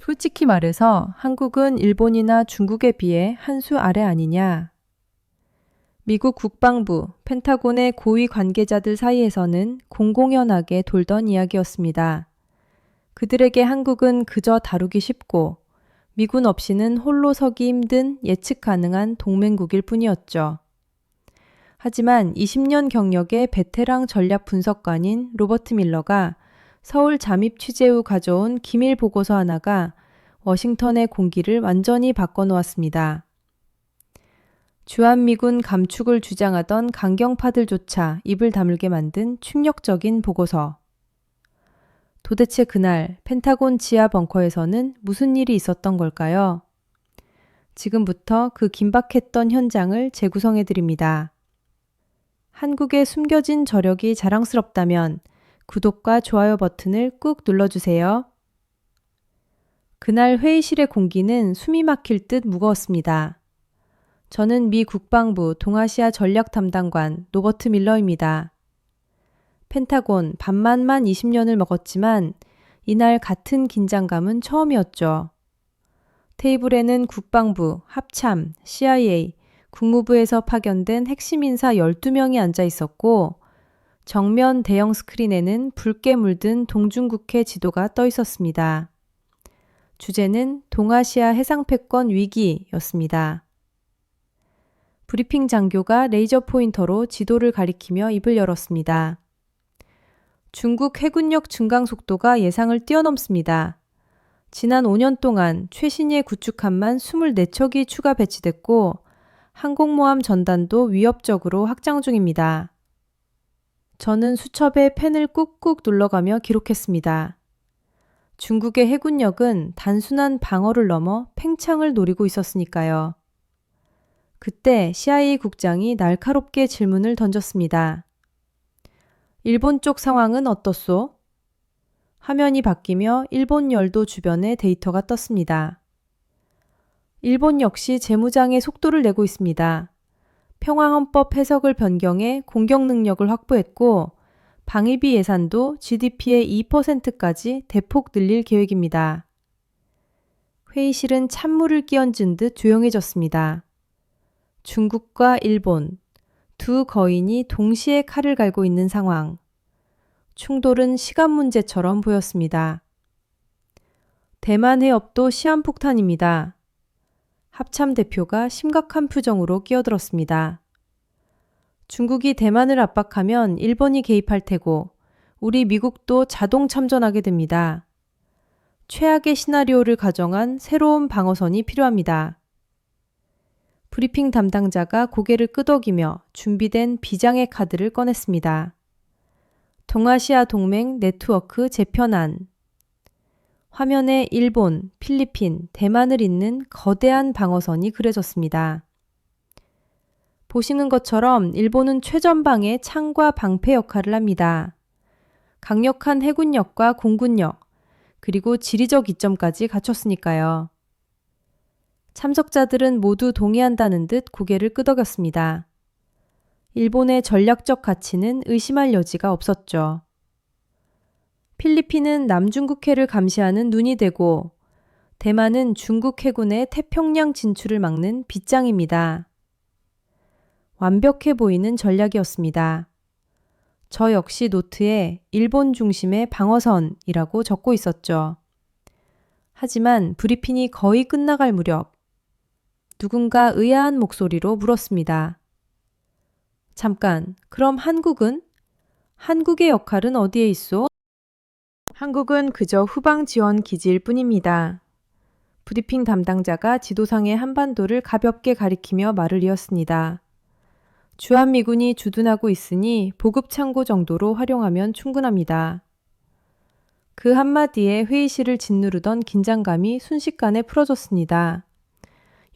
솔직히 말해서 한국은 일본이나 중국에 비해 한 수 아래 아니냐? 미국 국방부, 펜타곤의 고위 관계자들 사이에서는 공공연하게 돌던 이야기였습니다. 그들에게 한국은 그저 다루기 쉽고 미군 없이는 홀로 서기 힘든 예측 가능한 동맹국일 뿐이었죠. 하지만 20년 경력의 베테랑 전략 분석관인 로버트 밀러가 서울 잠입 취재 후 가져온 기밀 보고서 하나가 워싱턴의 공기를 완전히 바꿔놓았습니다. 주한미군 감축을 주장하던 강경파들조차 입을 다물게 만든 충격적인 보고서. 도대체 그날 펜타곤 지하 벙커에서는 무슨 일이 있었던 걸까요? 지금부터 그 긴박했던 현장을 재구성해 드립니다. 한국의 숨겨진 저력이 자랑스럽다면 구독과 좋아요 버튼을 꾹 눌러주세요. 그날 회의실의 공기는 숨이 막힐 듯 무거웠습니다. 저는 미 국방부 동아시아 전략 담당관 로버트 밀러입니다. 펜타곤 반만만 20년을 먹었지만 이날 같은 긴장감은 처음이었죠. 테이블에는 국방부, 합참, CIA, 국무부에서 파견된 핵심 인사 12명이 앉아 있었고 정면 대형 스크린에는 붉게 물든 동중국해 지도가 떠 있었습니다. 주제는 동아시아 해상패권 위기였습니다. 브리핑 장교가 레이저 포인터로 지도를 가리키며 입을 열었습니다. 중국 해군력 증강 속도가 예상을 뛰어넘습니다. 지난 5년 동안 최신의 구축함만 24척이 추가 배치됐고 항공모함 전단도 위협적으로 확장 중입니다. 저는 수첩에 펜을 꾹꾹 눌러가며 기록했습니다. 중국의 해군력은 단순한 방어를 넘어 팽창을 노리고 있었으니까요. 그때 CIA 국장이 날카롭게 질문을 던졌습니다. 일본 쪽 상황은 어떻소? 화면이 바뀌며 일본 열도 주변에 데이터가 떴습니다. 일본 역시 재무장에 속도를 내고 있습니다. 평화헌법 해석을 변경해 공격 능력을 확보했고 방위비 예산도 GDP의 2%까지 대폭 늘릴 계획입니다. 회의실은 찬물을 끼얹은 듯 조용해졌습니다. 중국과 일본, 두 거인이 동시에 칼을 갈고 있는 상황. 충돌은 시간 문제처럼 보였습니다. 대만 해협도 시한폭탄입니다. 합참 대표가 심각한 표정으로 끼어들었습니다. 중국이 대만을 압박하면 일본이 개입할 테고 우리 미국도 자동 참전하게 됩니다. 최악의 시나리오를 가정한 새로운 방어선이 필요합니다. 브리핑 담당자가 고개를 끄덕이며 준비된 비장의 카드를 꺼냈습니다. 동아시아 동맹 네트워크 재편안. 화면에 일본, 필리핀, 대만을 잇는 거대한 방어선이 그려졌습니다. 보시는 것처럼 일본은 최전방의 창과 방패 역할을 합니다. 강력한 해군력과 공군력, 그리고 지리적 이점까지 갖췄으니까요. 참석자들은 모두 동의한다는 듯 고개를 끄덕였습니다. 일본의 전략적 가치는 의심할 여지가 없었죠. 필리핀은 남중국해를 감시하는 눈이 되고 대만은 중국 해군의 태평양 진출을 막는 빗장입니다. 완벽해 보이는 전략이었습니다. 저 역시 노트에 일본 중심의 방어선이라고 적고 있었죠. 하지만 브리핑이 거의 끝나갈 무렵 누군가 의아한 목소리로 물었습니다. 잠깐, 그럼 한국은? 한국의 역할은 어디에 있소? 한국은 그저 후방 지원 기지일 뿐입니다. 브리핑 담당자가 지도상의 한반도를 가볍게 가리키며 말을 이었습니다. 주한미군이 주둔하고 있으니 보급 창고 정도로 활용하면 충분합니다. 그 한마디에 회의실을 짓누르던 긴장감이 순식간에 풀어졌습니다.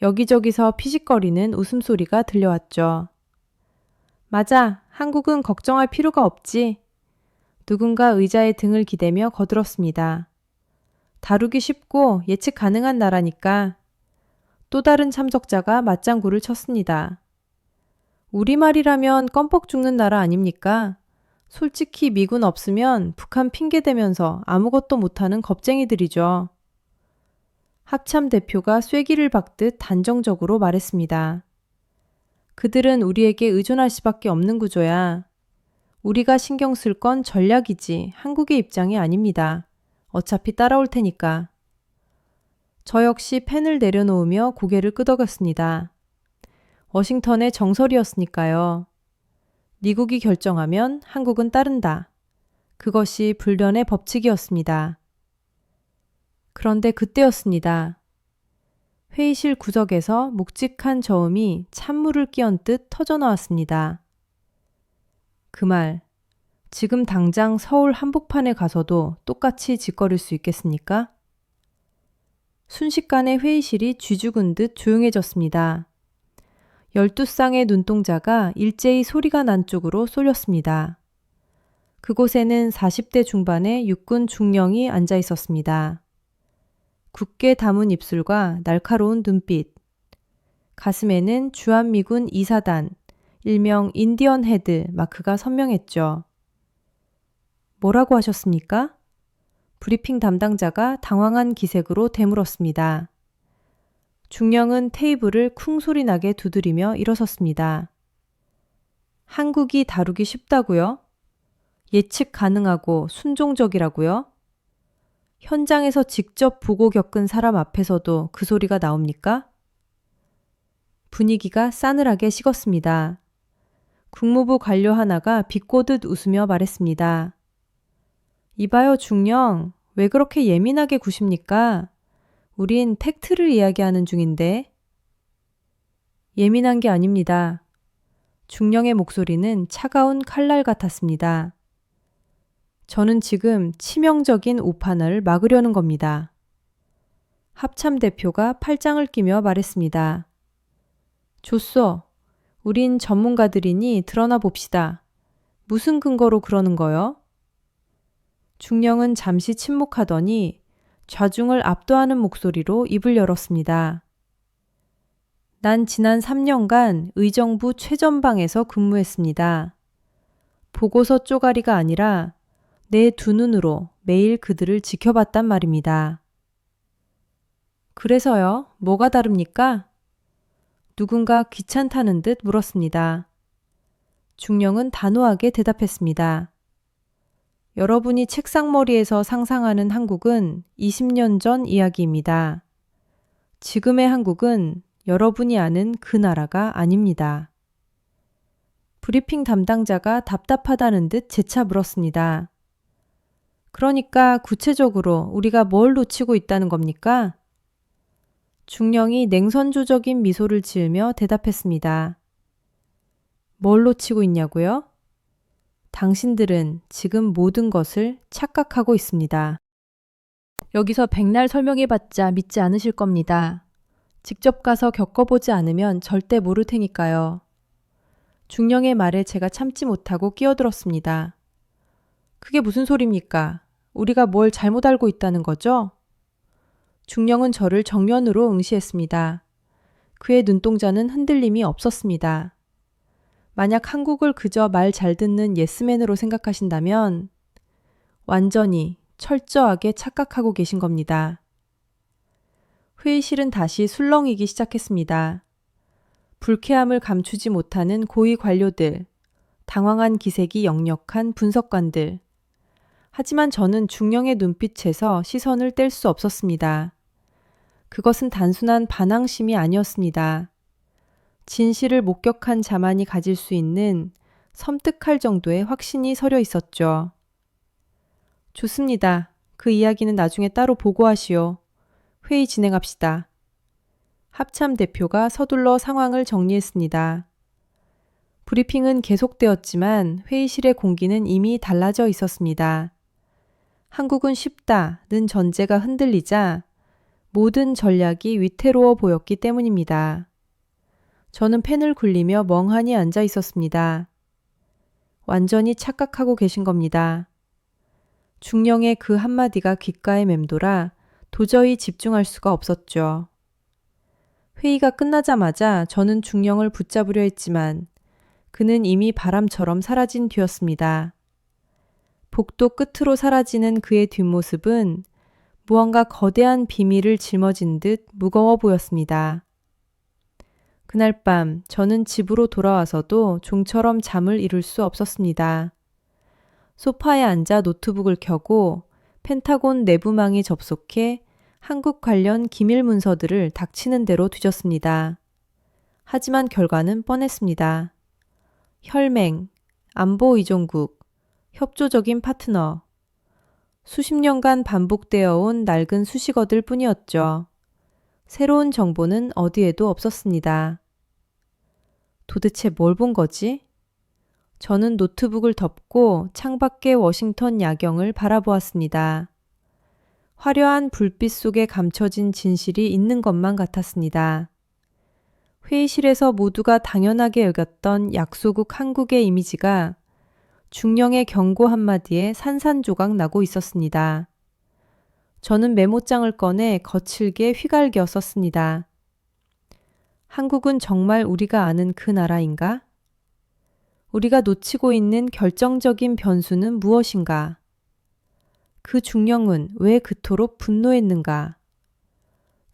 여기저기서 피식거리는 웃음소리가 들려왔죠. 맞아, 한국은 걱정할 필요가 없지. 누군가 의자에 등을 기대며 거들었습니다. 다루기 쉽고 예측 가능한 나라니까. 또 다른 참석자가 맞장구를 쳤습니다. 우리말이라면 껌뻑 죽는 나라 아닙니까? 솔직히 미군 없으면 북한 핑계대면서 아무것도 못하는 겁쟁이들이죠. 합참 대표가 쐐기를 박듯 단정적으로 말했습니다. 그들은 우리에게 의존할 수밖에 없는 구조야. 우리가 신경 쓸 건 전략이지 한국의 입장이 아닙니다. 어차피 따라올 테니까. 저 역시 펜을 내려놓으며 고개를 끄덕였습니다. 워싱턴의 정설이었으니까요. 미국이 결정하면 한국은 따른다. 그것이 불변의 법칙이었습니다. 그런데 그때였습니다. 회의실 구석에서 묵직한 저음이 찬물을 끼얹듯 터져나왔습니다. 그 말, 지금 당장 서울 한복판에 가서도 똑같이 짓거릴 수 있겠습니까? 순식간에 회의실이 쥐죽은 듯 조용해졌습니다. 12쌍의 눈동자가 일제히 소리가 난 쪽으로 쏠렸습니다. 그곳에는 40대 중반의 육군 중령이 앉아 있었습니다. 굳게 담은 입술과 날카로운 눈빛. 가슴에는 주한미군 2사단, 일명 인디언 헤드 마크가 선명했죠. 뭐라고 하셨습니까? 브리핑 담당자가 당황한 기색으로 되물었습니다. 중령은 테이블을 쿵 소리 나게 두드리며 일어섰습니다. 한국이 다루기 쉽다고요? 예측 가능하고 순종적이라고요? 현장에서 직접 보고 겪은 사람 앞에서도 그 소리가 나옵니까? 분위기가 싸늘하게 식었습니다. 국무부 관료 하나가 비꼬듯 웃으며 말했습니다. 이봐요, 중령. 왜 그렇게 예민하게 구십니까? 우린 팩트를 이야기하는 중인데. 예민한 게 아닙니다. 중령의 목소리는 차가운 칼날 같았습니다. 저는 지금 치명적인 오판을 막으려는 겁니다. 합참 대표가 팔짱을 끼며 말했습니다. 좋소. 우린 전문가들이니 드러나 봅시다. 무슨 근거로 그러는 거요? 중령은 잠시 침묵하더니 좌중을 압도하는 목소리로 입을 열었습니다. 난 지난 3년간 의정부 최전방에서 근무했습니다. 보고서 쪼가리가 아니라 내 두 눈으로 매일 그들을 지켜봤단 말입니다. 그래서요? 뭐가 다릅니까? 누군가 귀찮다는 듯 물었습니다. 중령은 단호하게 대답했습니다. 여러분이 책상머리에서 상상하는 한국은 20년 전 이야기입니다. 지금의 한국은 여러분이 아는 그 나라가 아닙니다. 브리핑 담당자가 답답하다는 듯 재차 물었습니다. 그러니까 구체적으로 우리가 뭘 놓치고 있다는 겁니까? 중령이 냉선조적인 미소를 지으며 대답했습니다. 뭘 놓치고 있냐고요? 당신들은 지금 모든 것을 착각하고 있습니다. 여기서 백날 설명해봤자 믿지 않으실 겁니다. 직접 가서 겪어보지 않으면 절대 모를 테니까요. 중령의 말에 제가 참지 못하고 끼어들었습니다. 그게 무슨 소리입니까? 우리가 뭘 잘못 알고 있다는 거죠? 중령은 저를 정면으로 응시했습니다. 그의 눈동자는 흔들림이 없었습니다. 만약 한국을 그저 말 잘 듣는 예스맨으로 생각하신다면 완전히 철저하게 착각하고 계신 겁니다. 회의실은 다시 술렁이기 시작했습니다. 불쾌함을 감추지 못하는 고위 관료들, 당황한 기색이 역력한 분석관들. 하지만 저는 중령의 눈빛에서 시선을 뗄 수 없었습니다. 그것은 단순한 반항심이 아니었습니다. 진실을 목격한 자만이 가질 수 있는 섬뜩할 정도의 확신이 서려 있었죠. 좋습니다. 그 이야기는 나중에 따로 보고하시오. 회의 진행합시다. 합참 대표가 서둘러 상황을 정리했습니다. 브리핑은 계속되었지만 회의실의 공기는 이미 달라져 있었습니다. 한국은 쉽다는 전제가 흔들리자 모든 전략이 위태로워 보였기 때문입니다. 저는 펜을 굴리며 멍하니 앉아 있었습니다. 완전히 착각하고 계신 겁니다. 중령의 그 한마디가 귓가에 맴돌아 도저히 집중할 수가 없었죠. 회의가 끝나자마자 저는 중령을 붙잡으려 했지만 그는 이미 바람처럼 사라진 뒤였습니다. 복도 끝으로 사라지는 그의 뒷모습은 무언가 거대한 비밀을 짊어진 듯 무거워 보였습니다. 그날 밤 저는 집으로 돌아와서도 종처럼 잠을 이룰 수 없었습니다. 소파에 앉아 노트북을 켜고 펜타곤 내부망에 접속해 한국 관련 기밀 문서들을 닥치는 대로 뒤졌습니다. 하지만 결과는 뻔했습니다. 혈맹, 안보 의존국, 협조적인 파트너. 수십 년간 반복되어 온 낡은 수식어들 뿐이었죠. 새로운 정보는 어디에도 없었습니다. 도대체 뭘 본 거지? 저는 노트북을 덮고 창밖의 워싱턴 야경을 바라보았습니다. 화려한 불빛 속에 감춰진 진실이 있는 것만 같았습니다. 회의실에서 모두가 당연하게 여겼던 약소국 한국의 이미지가 중령의 경고 한마디에 산산조각 나고 있었습니다. 저는 메모장을 꺼내 거칠게 휘갈겨 썼습니다. 한국은 정말 우리가 아는 그 나라인가? 우리가 놓치고 있는 결정적인 변수는 무엇인가? 그 중령은 왜 그토록 분노했는가?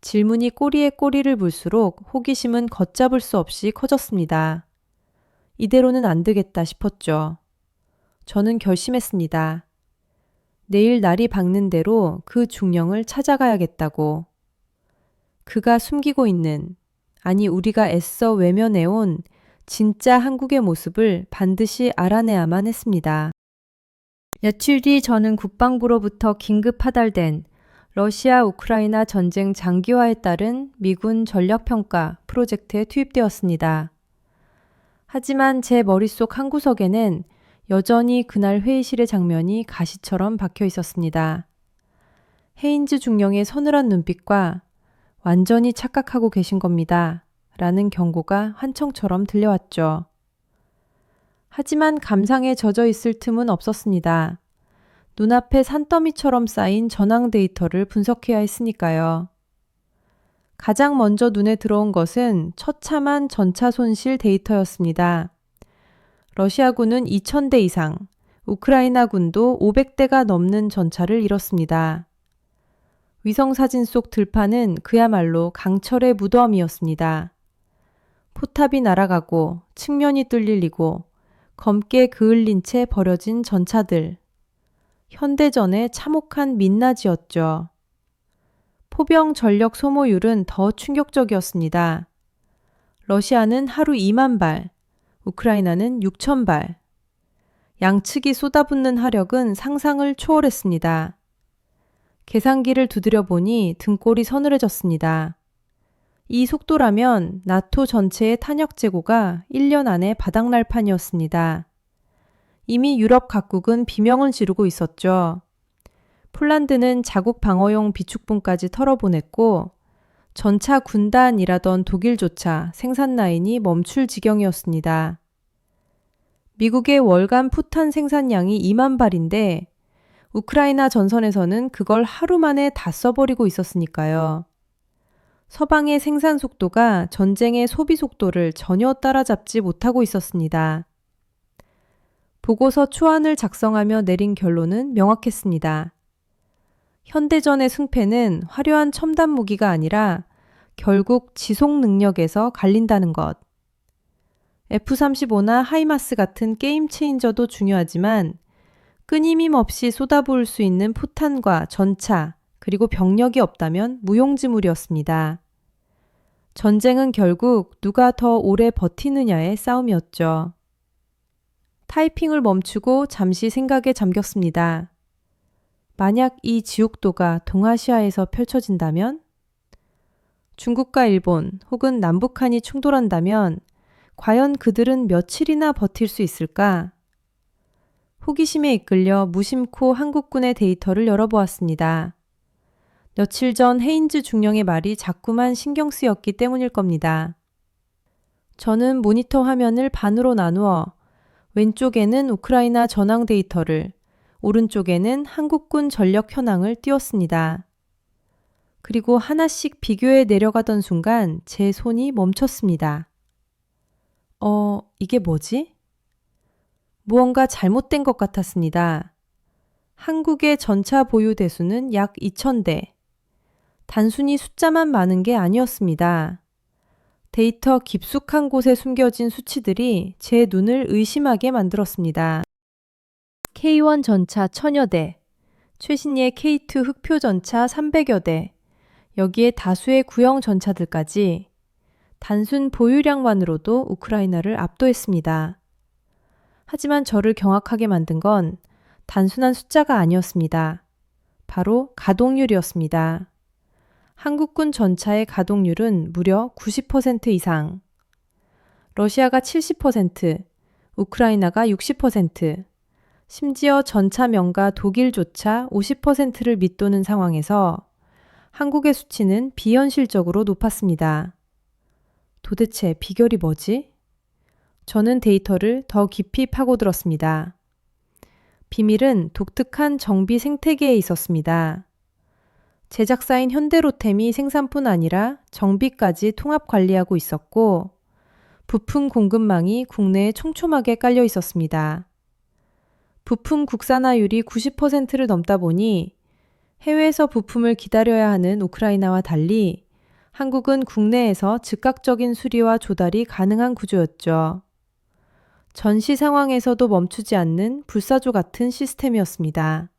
질문이 꼬리에 꼬리를 물수록 호기심은 걷잡을 수 없이 커졌습니다. 이대로는 안 되겠다 싶었죠. 저는 결심했습니다. 내일 날이 밝는 대로 그 중령을 찾아가야겠다고. 그가 숨기고 있는, 아니 우리가 애써 외면해온 진짜 한국의 모습을 반드시 알아내야만 했습니다. 며칠 뒤 저는 국방부로부터 긴급 하달된 러시아 우크라이나 전쟁 장기화에 따른 미군 전력평가 프로젝트에 투입되었습니다. 하지만 제 머릿속 한구석에는 여전히 그날 회의실의 장면이 가시처럼 박혀 있었습니다. 헤인즈 중령의 서늘한 눈빛과 완전히 착각하고 계신 겁니다. 라는 경고가 환청처럼 들려왔죠. 하지만 감상에 젖어 있을 틈은 없었습니다. 눈앞에 산더미처럼 쌓인 전황 데이터를 분석해야 했으니까요. 가장 먼저 눈에 들어온 것은 처참한 전차 손실 데이터였습니다. 러시아군은 2,000대 이상, 우크라이나군도 500대가 넘는 전차를 잃었습니다. 위성사진 속 들판은 그야말로 강철의 무덤이었습니다. 포탑이 날아가고 측면이 뚫리고 검게 그을린 채 버려진 전차들. 현대전의 참혹한 민낯이었죠. 포병 전력 소모율은 더 충격적이었습니다. 러시아는 하루 2만 발, 우크라이나는 6천 발. 양측이 쏟아붓는 화력은 상상을 초월했습니다. 계산기를 두드려 보니 등골이 서늘해졌습니다. 이 속도라면 나토 전체의 탄약 재고가 1년 안에 바닥날 판이었습니다. 이미 유럽 각국은 비명을 지르고 있었죠. 폴란드는 자국 방어용 비축분까지 털어보냈고 전차 군단이라던 독일조차 생산 라인이 멈출 지경이었습니다. 미국의 월간 포탄 생산량이 2만 발인데 우크라이나 전선에서는 그걸 하루 만에 다 써버리고 있었으니까요. 서방의 생산 속도가 전쟁의 소비 속도를 전혀 따라잡지 못하고 있었습니다. 보고서 초안을 작성하며 내린 결론은 명확했습니다. 현대전의 승패는 화려한 첨단 무기가 아니라 결국 지속 능력에서 갈린다는 것. F-35나 하이마스 같은 게임 체인저도 중요하지만 끊임임 없이 쏟아부을 수 있는 포탄과 전차, 그리고 병력이 없다면 무용지물이었습니다. 전쟁은 결국 누가 더 오래 버티느냐의 싸움이었죠. 타이핑을 멈추고 잠시 생각에 잠겼습니다. 만약 이 지옥도가 동아시아에서 펼쳐진다면? 중국과 일본 혹은 남북한이 충돌한다면 과연 그들은 며칠이나 버틸 수 있을까? 호기심에 이끌려 무심코 한국군의 데이터를 열어보았습니다. 며칠 전 헤인즈 중령의 말이 자꾸만 신경 쓰였기 때문일 겁니다. 저는 모니터 화면을 반으로 나누어 왼쪽에는 우크라이나 전황 데이터를, 오른쪽에는 한국군 전력 현황을 띄웠습니다. 그리고 하나씩 비교해 내려가던 순간 제 손이 멈췄습니다. 이게 뭐지? 무언가 잘못된 것 같았습니다. 한국의 전차 보유 대수는 약 2,000대. 단순히 숫자만 많은 게 아니었습니다. 데이터 깊숙한 곳에 숨겨진 수치들이 제 눈을 의심하게 만들었습니다. K1 전차 1,000여 대, 최신의 K2 흑표 전차 300여 대, 여기에 다수의 구형 전차들까지 단순 보유량만으로도 우크라이나를 압도했습니다. 하지만 저를 경악하게 만든 건 단순한 숫자가 아니었습니다. 바로 가동률이었습니다. 한국군 전차의 가동률은 무려 90% 이상, 러시아가 70%, 우크라이나가 60%, 심지어 전차 명가 독일조차 50%를 밑도는 상황에서 한국의 수치는 비현실적으로 높았습니다. 도대체 비결이 뭐지? 저는 데이터를 더 깊이 파고들었습니다. 비밀은 독특한 정비 생태계에 있었습니다. 제작사인 현대로템이 생산뿐 아니라 정비까지 통합 관리하고 있었고, 부품 공급망이 국내에 촘촘하게 깔려 있었습니다. 부품 국산화율이 90%를 넘다 보니 해외에서 부품을 기다려야 하는 우크라이나와 달리 한국은 국내에서 즉각적인 수리와 조달이 가능한 구조였죠. 전시 상황에서도 멈추지 않는 불사조 같은 시스템이었습니다.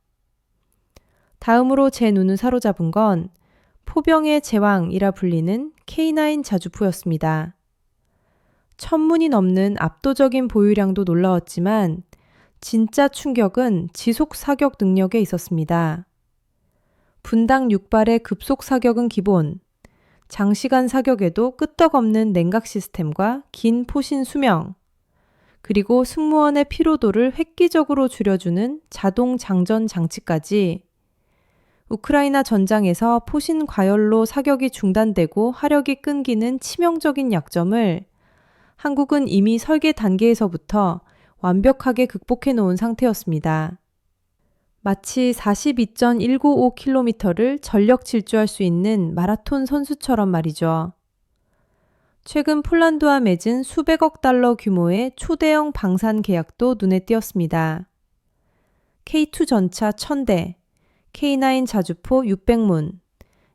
다음으로 제 눈을 사로잡은 건 포병의 제왕이라 불리는 K9 자주포였습니다. 1,000문이 넘는 압도적인 보유량도 놀라웠지만 진짜 충격은 지속 사격 능력에 있었습니다. 분당 6발의 급속 사격은 기본, 장시간 사격에도 끄떡없는 냉각 시스템과 긴 포신 수명, 그리고 승무원의 피로도를 획기적으로 줄여주는 자동 장전 장치까지 우크라이나 전장에서 포신 과열로 사격이 중단되고 화력이 끊기는 치명적인 약점을 한국은 이미 설계 단계에서부터 완벽하게 극복해 놓은 상태였습니다. 마치 42.195km를 전력 질주할 수 있는 마라톤 선수처럼 말이죠. 최근 폴란드와 맺은 수백억 달러 규모의 초대형 방산 계약도 눈에 띄었습니다. K2 전차 1,000대, K9 자주포 600문,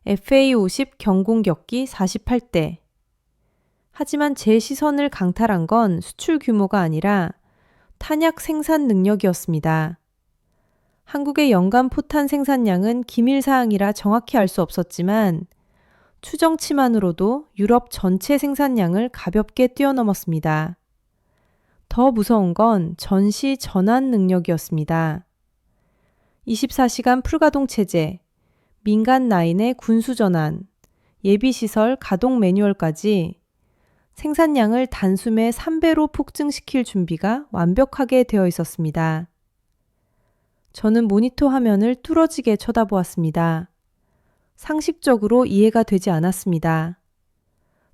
FA-50 경공격기 48대. 하지만 제 시선을 강탈한 건 수출 규모가 아니라 탄약 생산 능력이었습니다. 한국의 연간 포탄 생산량은 기밀사항이라 정확히 알 수 없었지만 추정치만으로도 유럽 전체 생산량을 가볍게 뛰어넘었습니다. 더 무서운 건 전시 전환 능력이었습니다. 24시간 풀가동 체제, 민간 라인의 군수 전환, 예비시설 가동 매뉴얼까지 생산량을 단숨에 3배로 폭증시킬 준비가 완벽하게 되어 있었습니다. 저는 모니터 화면을 뚫어지게 쳐다보았습니다. 상식적으로 이해가 되지 않았습니다.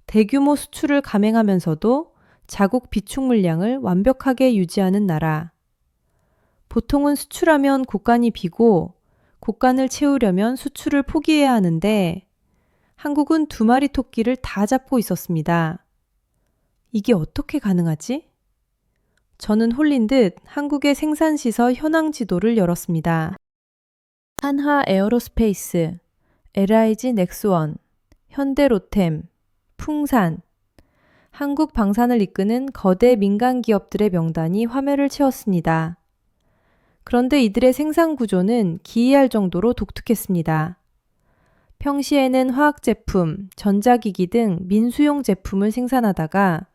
대규모 수출을 감행하면서도 자국 비축 물량을 완벽하게 유지하는 나라. 보통은 수출하면 곳간이 비고 곳간을 채우려면 수출을 포기해야 하는데 한국은 2마리 토끼를 다 잡고 있었습니다. 이게 어떻게 가능하지? 저는 홀린 듯 한국의 생산시설 현황 지도를 열었습니다. 한화 에어로스페이스, LIG 넥스원, 현대로템, 풍산, 한국 방산을 이끄는 거대 민간 기업들의 명단이 화면을 채웠습니다. 그런데 이들의 생산 구조는 기이할 정도로 독특했습니다. 평시에는 화학제품, 전자기기 등 민수용 제품을 생산하다가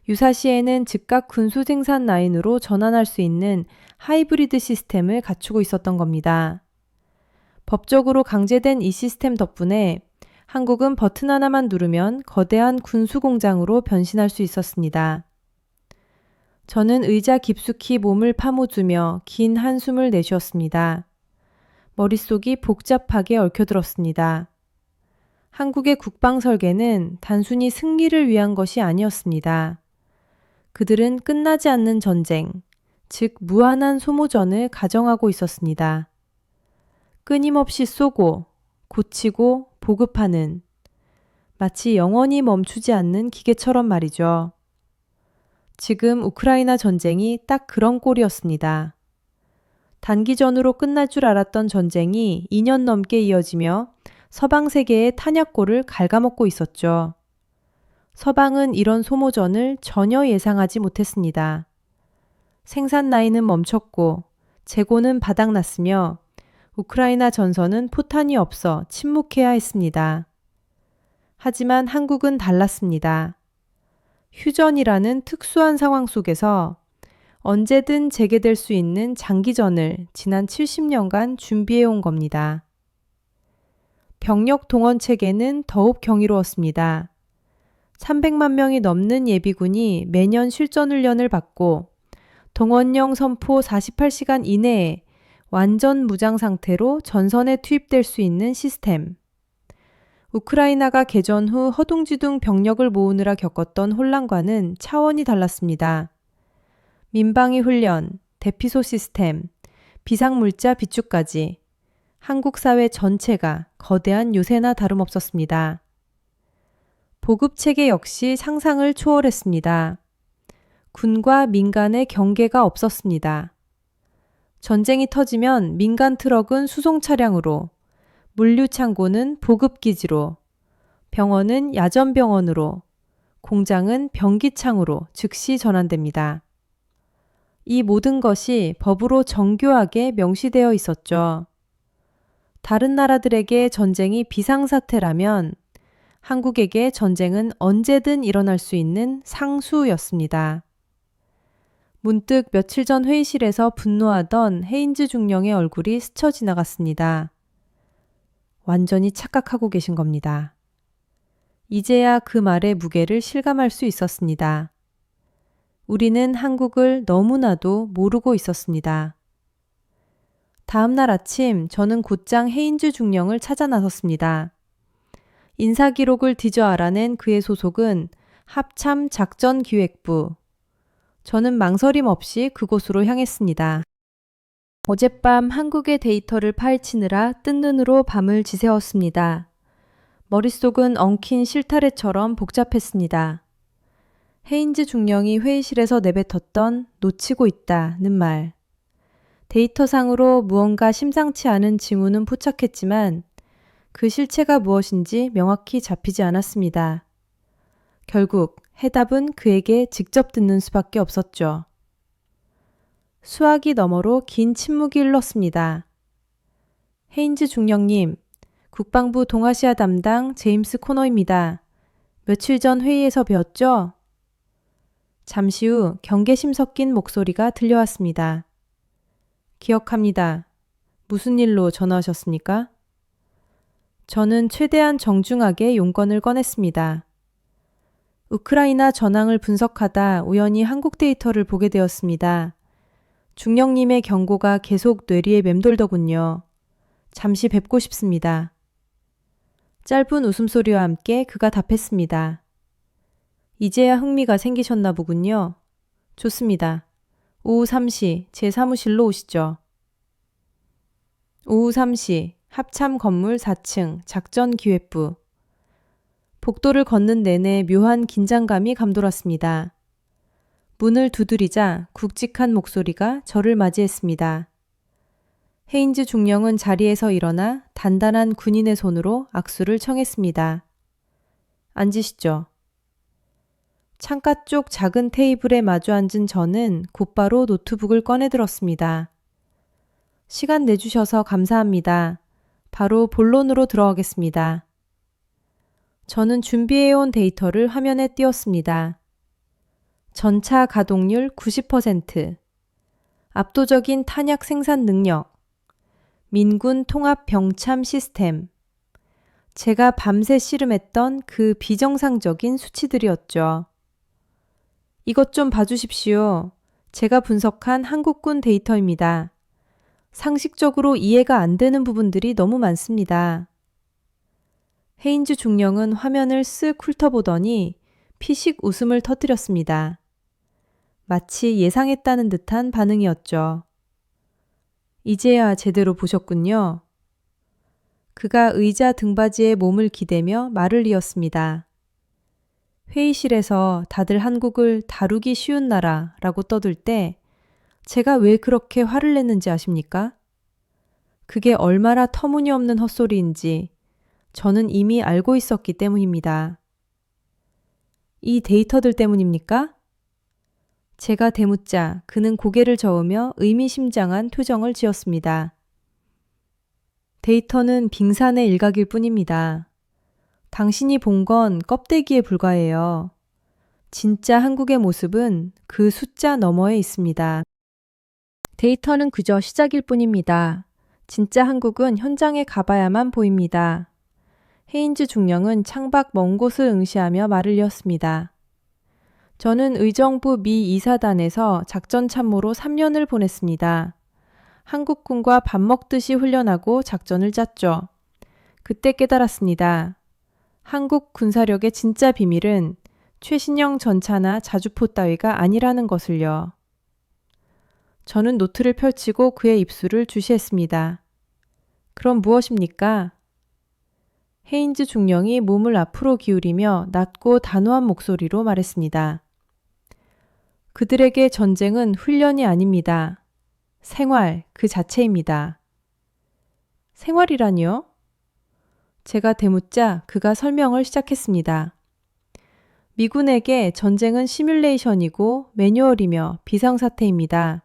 유사시에는 즉각 군수 생산 라인으로 전환할 수 있는 하이브리드 시스템을 갖추고 있었던 겁니다. 법적으로 강제된 이 시스템 덕분에 한국은 버튼 하나만 누르면 거대한 군수 공장으로 변신할 수 있었습니다. 저는 의자 깊숙이 몸을 파묻으며 긴 한숨을 내쉬었습니다. 머릿속이 복잡하게 얽혀들었습니다. 한국의 국방 설계는 단순히 승리를 위한 것이 아니었습니다. 그들은 끝나지 않는 전쟁, 즉 무한한 소모전을 가정하고 있었습니다. 끊임없이 쏘고, 고치고, 보급하는, 마치 영원히 멈추지 않는 기계처럼 말이죠. 지금 우크라이나 전쟁이 딱 그런 꼴이었습니다. 단기전으로 끝날 줄 알았던 전쟁이 2년 넘게 이어지며 서방 세계의 탄약고를 갉아먹고 있었죠. 서방은 이런 소모전을 전혀 예상하지 못했습니다. 생산 라인은 멈췄고 재고는 바닥났으며 우크라이나 전선은 포탄이 없어 침묵해야 했습니다. 하지만 한국은 달랐습니다. 휴전이라는 특수한 상황 속에서 언제든 재개될 수 있는 장기전을 지난 70년간 준비해 온 겁니다. 병력 동원 체계는 더욱 경이로웠습니다. 300만 명이 넘는 예비군이 매년 실전 훈련을 받고 동원령 선포 48시간 이내에 완전 무장 상태로 전선에 투입될 수 있는 시스템. 우크라이나가 개전 후 허둥지둥 병력을 모으느라 겪었던 혼란과는 차원이 달랐습니다. 민방위 훈련, 대피소 시스템, 비상물자 비축까지 한국 사회 전체가 거대한 요새나 다름없었습니다. 보급체계 역시 상상을 초월했습니다. 군과 민간의 경계가 없었습니다. 전쟁이 터지면 민간 트럭은 수송 차량으로, 물류 창고는 보급기지로, 병원은 야전병원으로, 공장은 병기창으로 즉시 전환됩니다. 이 모든 것이 법으로 정교하게 명시되어 있었죠. 다른 나라들에게 전쟁이 비상사태라면 한국에게 전쟁은 언제든 일어날 수 있는 상수였습니다. 문득 며칠 전 회의실에서 분노하던 헤인즈 중령의 얼굴이 스쳐 지나갔습니다. 완전히 착각하고 계신 겁니다. 이제야 그 말의 무게를 실감할 수 있었습니다. 우리는 한국을 너무나도 모르고 있었습니다. 다음 날 아침 저는 곧장 헤인즈 중령을 찾아 나섰습니다. 인사기록을 뒤져 알아낸 그의 소속은 합참 작전기획부. 저는 망설임 없이 그곳으로 향했습니다. 어젯밤 한국의 데이터를 파헤치느라 뜬 눈으로 밤을 지새웠습니다. 머릿속은 엉킨 실타래처럼 복잡했습니다. 헤인즈 중령이 회의실에서 내뱉었던 놓치고 있다는 말. 데이터상으로 무언가 심상치 않은 징후는 포착했지만 그 실체가 무엇인지 명확히 잡히지 않았습니다. 결국 해답은 그에게 직접 듣는 수밖에 없었죠. 수화기 너머로 긴 침묵이 흘렀습니다. 헤인즈 중령님, 국방부 동아시아 담당 제임스 코너입니다. 며칠 전 회의에서 뵈었죠? 잠시 후 경계심 섞인 목소리가 들려왔습니다. 기억합니다. 무슨 일로 전화하셨습니까? 저는 최대한 정중하게 용건을 꺼냈습니다. 우크라이나 전황을 분석하다 우연히 한국 데이터를 보게 되었습니다. 중령님의 경고가 계속 뇌리에 맴돌더군요. 잠시 뵙고 싶습니다. 짧은 웃음소리와 함께 그가 답했습니다. 이제야 흥미가 생기셨나 보군요. 좋습니다. 오후 3시 제 사무실로 오시죠. 오후 3시 합참 건물 4층 작전기획부. 복도를 걷는 내내 묘한 긴장감이 감돌았습니다. 문을 두드리자 굵직한 목소리가 저를 맞이했습니다. 헤인즈 중령은 자리에서 일어나 단단한 군인의 손으로 악수를 청했습니다. 앉으시죠. 창가 쪽 작은 테이블에 마주 앉은 저는 곧바로 노트북을 꺼내들었습니다. 시간 내주셔서 감사합니다. 바로 본론으로 들어가겠습니다. 저는 준비해온 데이터를 화면에 띄웠습니다. 전차 가동률 90%, 압도적인 탄약 생산 능력, 민군 통합 병참 시스템, 제가 밤새 씨름했던 그 비정상적인 수치들이었죠. 이것 좀 봐주십시오. 제가 분석한 한국군 데이터입니다. 상식적으로 이해가 안 되는 부분들이 너무 많습니다. 헤인즈 중령은 화면을 쓱 훑어보더니 피식 웃음을 터뜨렸습니다. 마치 예상했다는 듯한 반응이었죠. 이제야 제대로 보셨군요. 그가 의자 등받이에 몸을 기대며 말을 이었습니다. 회의실에서 다들 한국을 다루기 쉬운 나라라고 떠들 때 제가 왜 그렇게 화를 냈는지 아십니까? 그게 얼마나 터무니없는 헛소리인지 저는 이미 알고 있었기 때문입니다. 이 데이터들 때문입니까? 제가 대묻자 그는 고개를 저으며 의미심장한 표정을 지었습니다. 데이터는 빙산의 일각일 뿐입니다. 당신이 본 건 껍데기에 불과해요. 진짜 한국의 모습은 그 숫자 너머에 있습니다. 데이터는 그저 시작일 뿐입니다. 진짜 한국은 현장에 가봐야만 보입니다. 헤인즈 중령은 창밖 먼 곳을 응시하며 말을 이었습니다. 저는 의정부 미 이사단에서 작전 참모로 3년을 보냈습니다. 한국군과 밥 먹듯이 훈련하고 작전을 짰죠. 그때 깨달았습니다. 한국 군사력의 진짜 비밀은 최신형 전차나 자주포 따위가 아니라는 것을요. 저는 노트를 펼치고 그의 입술을 주시했습니다. 그럼 무엇입니까? 헤인즈 중령이 몸을 앞으로 기울이며 낮고 단호한 목소리로 말했습니다. 그들에게 전쟁은 훈련이 아닙니다. 생활 그 자체입니다. 생활이라니요? 제가 대묻자 그가 설명을 시작했습니다. 미군에게 전쟁은 시뮬레이션이고 매뉴얼이며 비상사태입니다.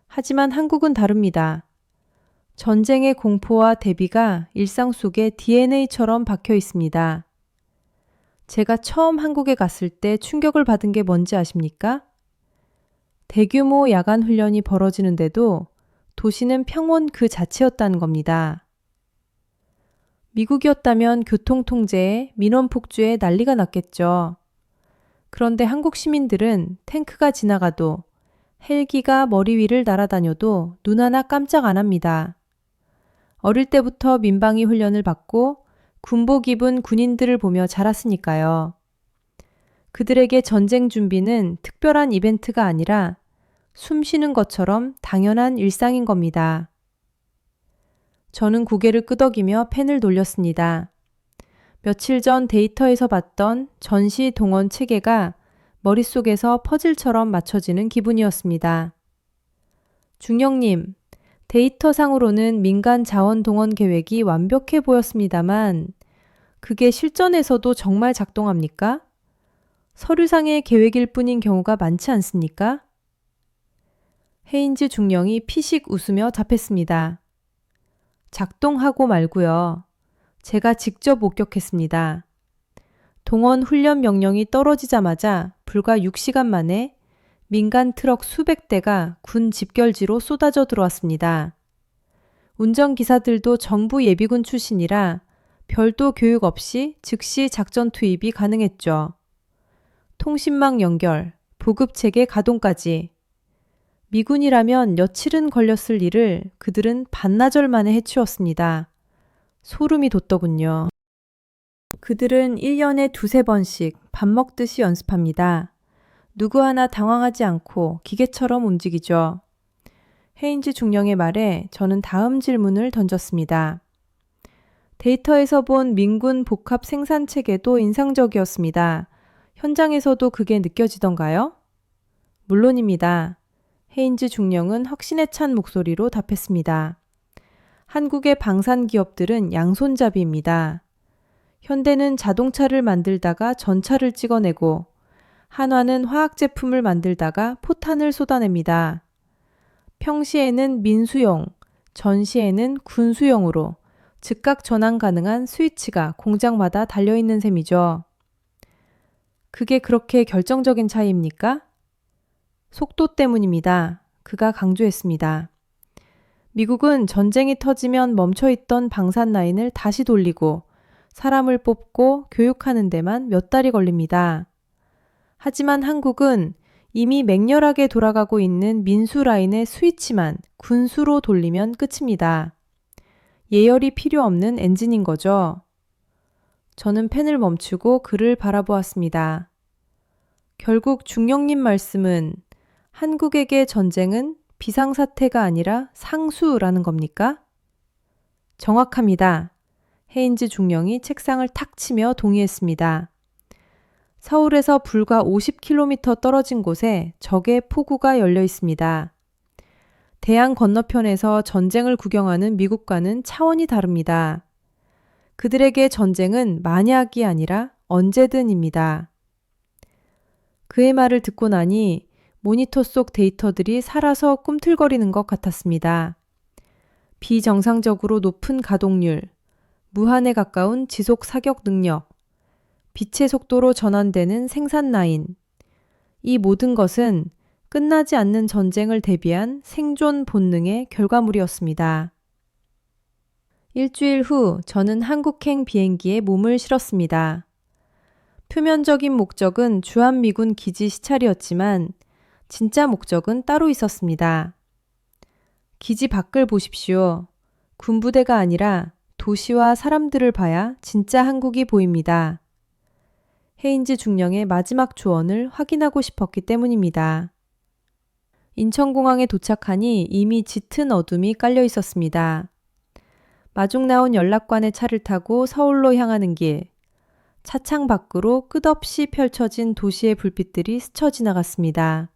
하지만 한국은 다릅니다. 전쟁의 공포와 대비가 일상 속에 DNA처럼 박혀 있습니다. 제가 처음 한국에 갔을 때 충격을 받은 게 뭔지 아십니까? 대규모 야간 훈련이 벌어지는데도 도시는 평온 그 자체였다는 겁니다. 미국이었다면 교통통제에 민원 폭주에 난리가 났겠죠. 그런데 한국 시민들은 탱크가 지나가도 헬기가 머리 위를 날아다녀도 눈 하나 깜짝 안 합니다. 어릴 때부터 민방위 훈련을 받고 군복 입은 군인들을 보며 자랐으니까요. 그들에게 전쟁 준비는 특별한 이벤트가 아니라 숨 쉬는 것처럼 당연한 일상인 겁니다. 저는 고개를 끄덕이며 펜을 돌렸습니다. 며칠 전 데이터에서 봤던 전시 동원 체계가 머릿속에서 퍼즐처럼 맞춰지는 기분이었습니다. 중령님, 데이터상으로는 민간 자원 동원 계획이 완벽해 보였습니다만 그게 실전에서도 정말 작동합니까? 서류상의 계획일 뿐인 경우가 많지 않습니까? 헤인즈 중령이 피식 웃으며 답했습니다. 작동하고 말고요. 제가 직접 목격했습니다. 동원 훈련 명령이 떨어지자마자 불과 6시간 만에 민간 트럭 수백 대가 군 집결지로 쏟아져 들어왔습니다. 운전기사들도 정부 예비군 출신이라 별도 교육 없이 즉시 작전 투입이 가능했죠. 통신망 연결, 보급체계 가동까지. 미군이라면 며칠은 걸렸을 일을 그들은 반나절 만에 해치웠습니다. 소름이 돋더군요. 그들은 1년에 두세 번씩 밥 먹듯이 연습합니다. 누구 하나 당황하지 않고 기계처럼 움직이죠. 헤인즈 중령의 말에 저는 다음 질문을 던졌습니다. 데이터에서 본 민군 복합 생산 체계도 인상적이었습니다. 현장에서도 그게 느껴지던가요? 물론입니다. 헤인즈 중령은 확신에 찬 목소리로 답했습니다. 한국의 방산 기업들은 양손잡이입니다. 현대는 자동차를 만들다가 전차를 찍어내고 한화는 화학 제품을 만들다가 포탄을 쏟아냅니다. 평시에는 민수용, 전시에는 군수용으로 즉각 전환 가능한 스위치가 공장마다 달려있는 셈이죠. 그게 그렇게 결정적인 차이입니까? 속도 때문입니다. 그가 강조했습니다. 미국은 전쟁이 터지면 멈춰있던 방산 라인을 다시 돌리고 사람을 뽑고 교육하는 데만 몇 달이 걸립니다. 하지만 한국은 이미 맹렬하게 돌아가고 있는 민수 라인의 스위치만 군수로 돌리면 끝입니다. 예열이 필요 없는 엔진인 거죠. 저는 펜을 멈추고 그를 바라보았습니다. 결국 중령님 말씀은 한국에게 전쟁은 비상사태가 아니라 상수라는 겁니까? 정확합니다. 헤인즈 중령이 책상을 탁 치며 동의했습니다. 서울에서 불과 50km 떨어진 곳에 적의 포구가 열려 있습니다. 대양 건너편에서 전쟁을 구경하는 미국과는 차원이 다릅니다. 그들에게 전쟁은 만약이 아니라 언제든입니다. 그의 말을 듣고 나니 모니터 속 데이터들이 살아서 꿈틀거리는 것 같았습니다. 비정상적으로 높은 가동률, 무한에 가까운 지속 사격 능력, 빛의 속도로 전환되는 생산 라인. 이 모든 것은 끝나지 않는 전쟁을 대비한 생존 본능의 결과물이었습니다. 일주일 후 저는 한국행 비행기에 몸을 실었습니다. 표면적인 목적은 주한미군 기지 시찰이었지만 진짜 목적은 따로 있었습니다. 기지 밖을 보십시오. 군부대가 아니라 도시와 사람들을 봐야 진짜 한국이 보입니다. 헤인즈 중령의 마지막 조언을 확인하고 싶었기 때문입니다. 인천공항에 도착하니 이미 짙은 어둠이 깔려 있었습니다. 마중 나온 연락관의 차를 타고 서울로 향하는 길, 차창 밖으로 끝없이 펼쳐진 도시의 불빛들이 스쳐 지나갔습니다.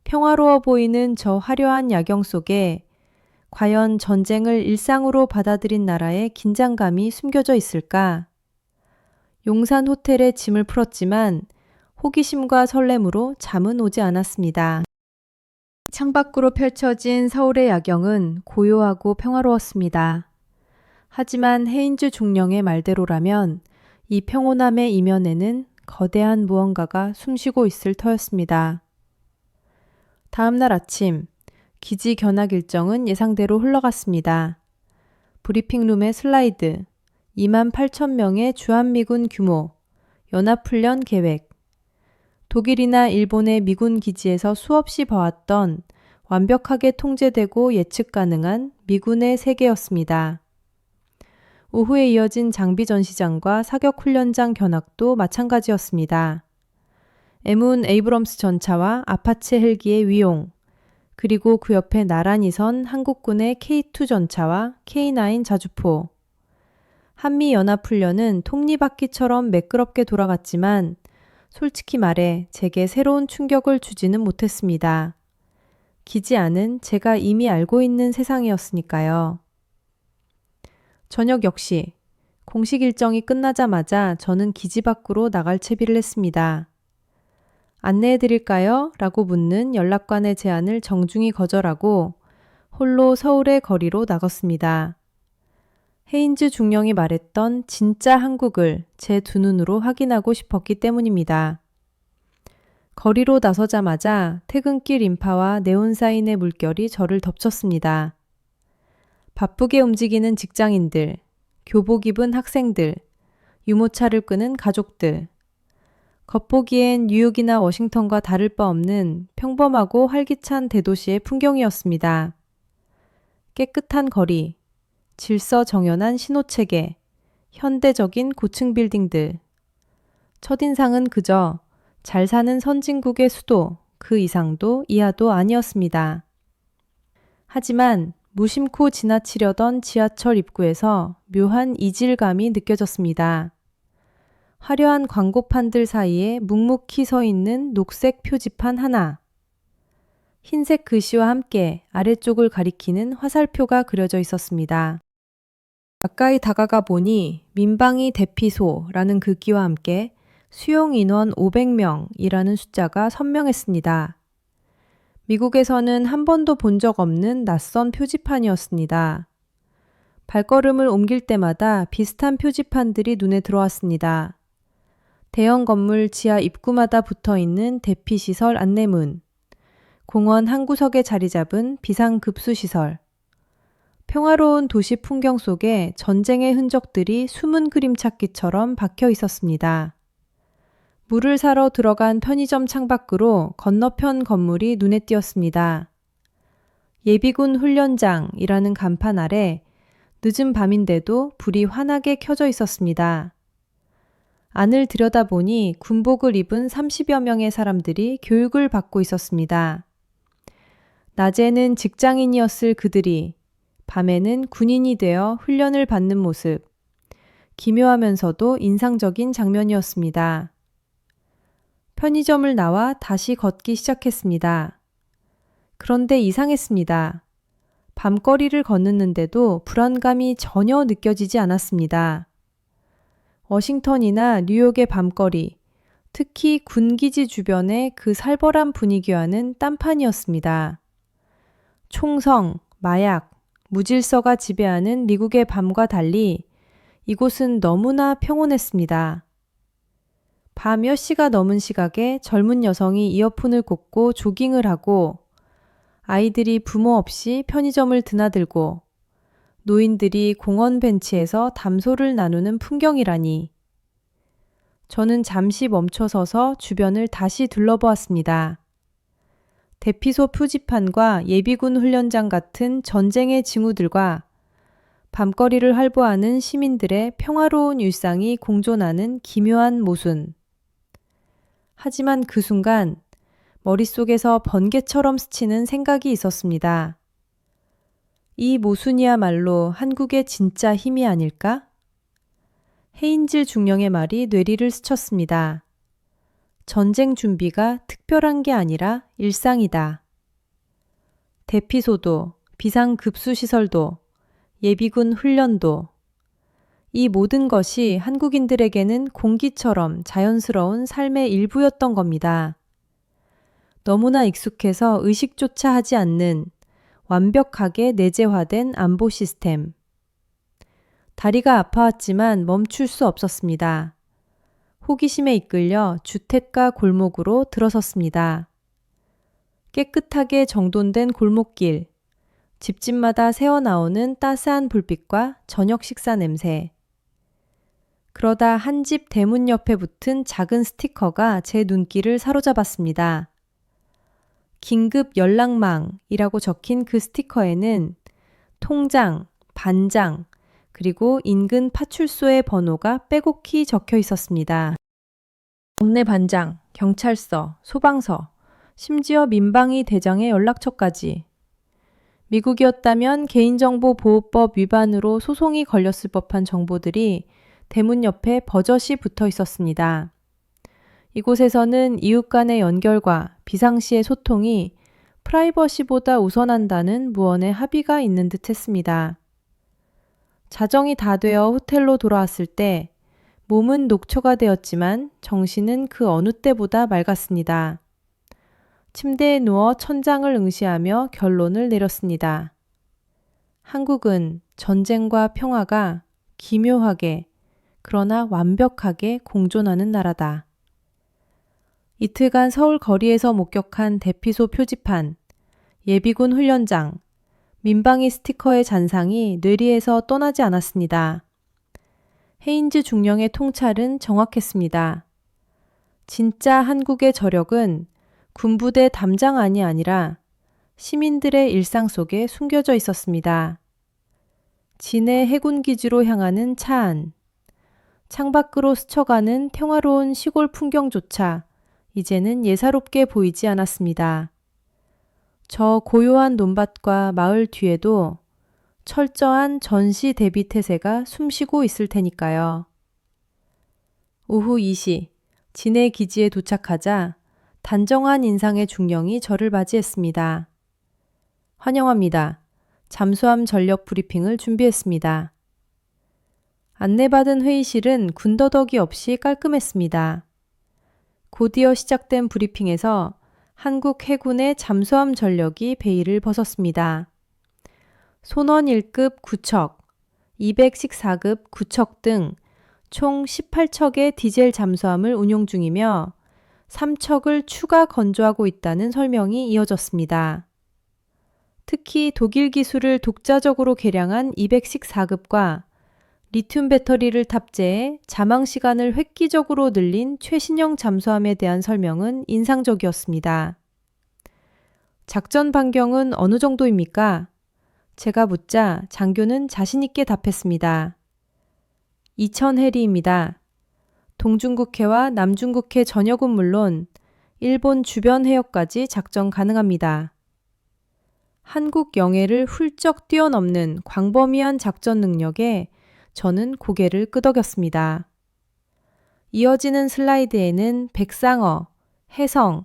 평화로워 보이는 저 화려한 야경 속에 과연 전쟁을 일상으로 받아들인 나라의 긴장감이 숨겨져 있을까? 용산 호텔에 짐을 풀었지만 호기심과 설렘으로 잠은 오지 않았습니다. 창밖으로 펼쳐진 서울의 야경은 고요하고 평화로웠습니다. 하지만 헤인즈 중령의 말대로라면 이 평온함의 이면에는 거대한 무언가가 숨쉬고 있을 터였습니다. 다음 날 아침, 기지 견학 일정은 예상대로 흘러갔습니다. 브리핑룸의 슬라이드, 28,000명의 주한미군 규모, 연합훈련 계획, 독일이나 일본의 미군 기지에서 수없이 봐왔던 완벽하게 통제되고 예측 가능한 미군의 세계였습니다. 오후에 이어진 장비 전시장과 사격 훈련장 견학도 마찬가지였습니다. M1 에이브럼스 전차와 아파체 헬기의 위용, 그리고 그 옆에 나란히 선 한국군의 K2 전차와 K9 자주포. 한미연합훈련은 톱니바퀴처럼 매끄럽게 돌아갔지만 솔직히 말해 제게 새로운 충격을 주지는 못했습니다. 기지 안은 제가 이미 알고 있는 세상이었으니까요. 저녁 역시 공식 일정이 끝나자마자 저는 기지 밖으로 나갈 채비를 했습니다. 안내해 드릴까요? 라고 묻는 연락관의 제안을 정중히 거절하고 홀로 서울의 거리로 나갔습니다. 헤인즈 중령이 말했던 진짜 한국을 제 두 눈으로 확인하고 싶었기 때문입니다. 거리로 나서자마자 퇴근길 인파와 네온사인의 물결이 저를 덮쳤습니다. 바쁘게 움직이는 직장인들, 교복 입은 학생들, 유모차를 끄는 가족들. 겉보기엔 뉴욕이나 워싱턴과 다를 바 없는 평범하고 활기찬 대도시의 풍경이었습니다. 깨끗한 거리, 질서정연한 신호체계, 현대적인 고층 빌딩들. 첫인상은 그저 잘 사는 선진국의 수도, 그 이상도 이하도 아니었습니다. 하지만 무심코 지나치려던 지하철 입구에서 묘한 이질감이 느껴졌습니다. 화려한 광고판들 사이에 묵묵히 서 있는 녹색 표지판 하나. 흰색 글씨와 함께 아래쪽을 가리키는 화살표가 그려져 있었습니다. 가까이 다가가 보니 민방위 대피소라는 글귀와 함께 수용 인원 500명이라는 숫자가 선명했습니다. 미국에서는 한 번도 본 적 없는 낯선 표지판이었습니다. 발걸음을 옮길 때마다 비슷한 표지판들이 눈에 들어왔습니다. 대형 건물 지하 입구마다 붙어있는 대피시설 안내문, 공원 한 구석에 자리 잡은 비상급수시설, 평화로운 도시 풍경 속에 전쟁의 흔적들이 숨은 그림찾기처럼 박혀 있었습니다. 물을 사러 들어간 편의점 창밖으로 건너편 건물이 눈에 띄었습니다. 예비군 훈련장이라는 간판 아래 늦은 밤인데도 불이 환하게 켜져 있었습니다. 안을 들여다보니 군복을 입은 30여 명의 사람들이 교육을 받고 있었습니다. 낮에는 직장인이었을 그들이 밤에는 군인이 되어 훈련을 받는 모습. 기묘하면서도 인상적인 장면이었습니다. 편의점을 나와 다시 걷기 시작했습니다. 그런데 이상했습니다. 밤거리를 걷는데도 불안감이 전혀 느껴지지 않았습니다. 워싱턴이나 뉴욕의 밤거리, 특히 군기지 주변의 그 살벌한 분위기와는 딴판이었습니다. 총성, 마약, 무질서가 지배하는 미국의 밤과 달리 이곳은 너무나 평온했습니다. 밤 몇 시가 넘은 시각에 젊은 여성이 이어폰을 꽂고 조깅을 하고 아이들이 부모 없이 편의점을 드나들고 노인들이 공원 벤치에서 담소를 나누는 풍경이라니. 저는 잠시 멈춰서서 주변을 다시 둘러보았습니다. 대피소 표지판과 예비군 훈련장 같은 전쟁의 징후들과 밤거리를 활보하는 시민들의 평화로운 일상이 공존하는 기묘한 모순. 하지만 그 순간 머릿속에서 번개처럼 스치는 생각이 있었습니다. 이 모순이야말로 한국의 진짜 힘이 아닐까? 해인질 중령의 말이 뇌리를 스쳤습니다. 전쟁 준비가 특별한 게 아니라 일상이다. 대피소도, 비상급수시설도, 예비군 훈련도, 이 모든 것이 한국인들에게는 공기처럼 자연스러운 삶의 일부였던 겁니다. 너무나 익숙해서 의식조차 하지 않는 완벽하게 내재화된 안보 시스템. 다리가 아파왔지만 멈출 수 없었습니다. 호기심에 이끌려 주택가 골목으로 들어섰습니다. 깨끗하게 정돈된 골목길, 집집마다 새어나오는 따스한 불빛과 저녁 식사 냄새. 그러다 한 집 대문 옆에 붙은 작은 스티커가 제 눈길을 사로잡았습니다. 긴급 연락망이라고 적힌 그 스티커에는 통장, 반장, 그리고 인근 파출소의 번호가 빼곡히 적혀 있었습니다. 동네 반장, 경찰서, 소방서, 심지어 민방위 대장의 연락처까지. 미국이었다면 개인정보보호법 위반으로 소송이 걸렸을 법한 정보들이 대문 옆에 버젓이 붙어 있었습니다. 이곳에서는 이웃 간의 연결과 비상시의 소통이 프라이버시보다 우선한다는 무언의 합의가 있는 듯 했습니다. 자정이 다 되어 호텔로 돌아왔을 때 몸은 녹초가 되었지만 정신은 그 어느 때보다 맑았습니다. 침대에 누워 천장을 응시하며 결론을 내렸습니다. 한국은 전쟁과 평화가 기묘하게 그러나 완벽하게 공존하는 나라다. 이틀간 서울 거리에서 목격한 대피소 표지판, 예비군 훈련장, 민방위 스티커의 잔상이 뇌리에서 떠나지 않았습니다. 헤인즈 중령의 통찰은 정확했습니다. 진짜 한국의 저력은 군부대 담장안이 아니라 시민들의 일상 속에 숨겨져 있었습니다. 진해 해군기지로 향하는 차 안, 창밖으로 스쳐가는 평화로운 시골 풍경조차 이제는 예사롭게 보이지 않았습니다. 저 고요한 논밭과 마을 뒤에도 철저한 전시 대비 태세가 숨쉬고 있을 테니까요. 오후 2시, 진해 기지에 도착하자 단정한 인상의 중령이 저를 맞이했습니다. 환영합니다. 잠수함 전력 브리핑을 준비했습니다. 안내받은 회의실은 군더더기 없이 깔끔했습니다. 곧이어 시작된 브리핑에서 한국 해군의 잠수함 전력이 베일을 벗었습니다. 손원 1급 9척, 214급 9척 등 총 18척의 디젤 잠수함을 운용 중이며 3척을 추가 건조하고 있다는 설명이 이어졌습니다. 특히 독일 기술을 독자적으로 개량한 214급과 리튬 배터리를 탑재해 자망 시간을 획기적으로 늘린 최신형 잠수함에 대한 설명은 인상적이었습니다. 작전 반경은 어느 정도입니까? 제가 묻자 장교는 자신있게 답했습니다. 2000해리입니다. 동중국해와 남중국해 전역은 물론 일본 주변 해역까지 작전 가능합니다. 한국 영해를 훌쩍 뛰어넘는 광범위한 작전 능력에 저는 고개를 끄덕였습니다. 이어지는 슬라이드에는 백상어, 해성,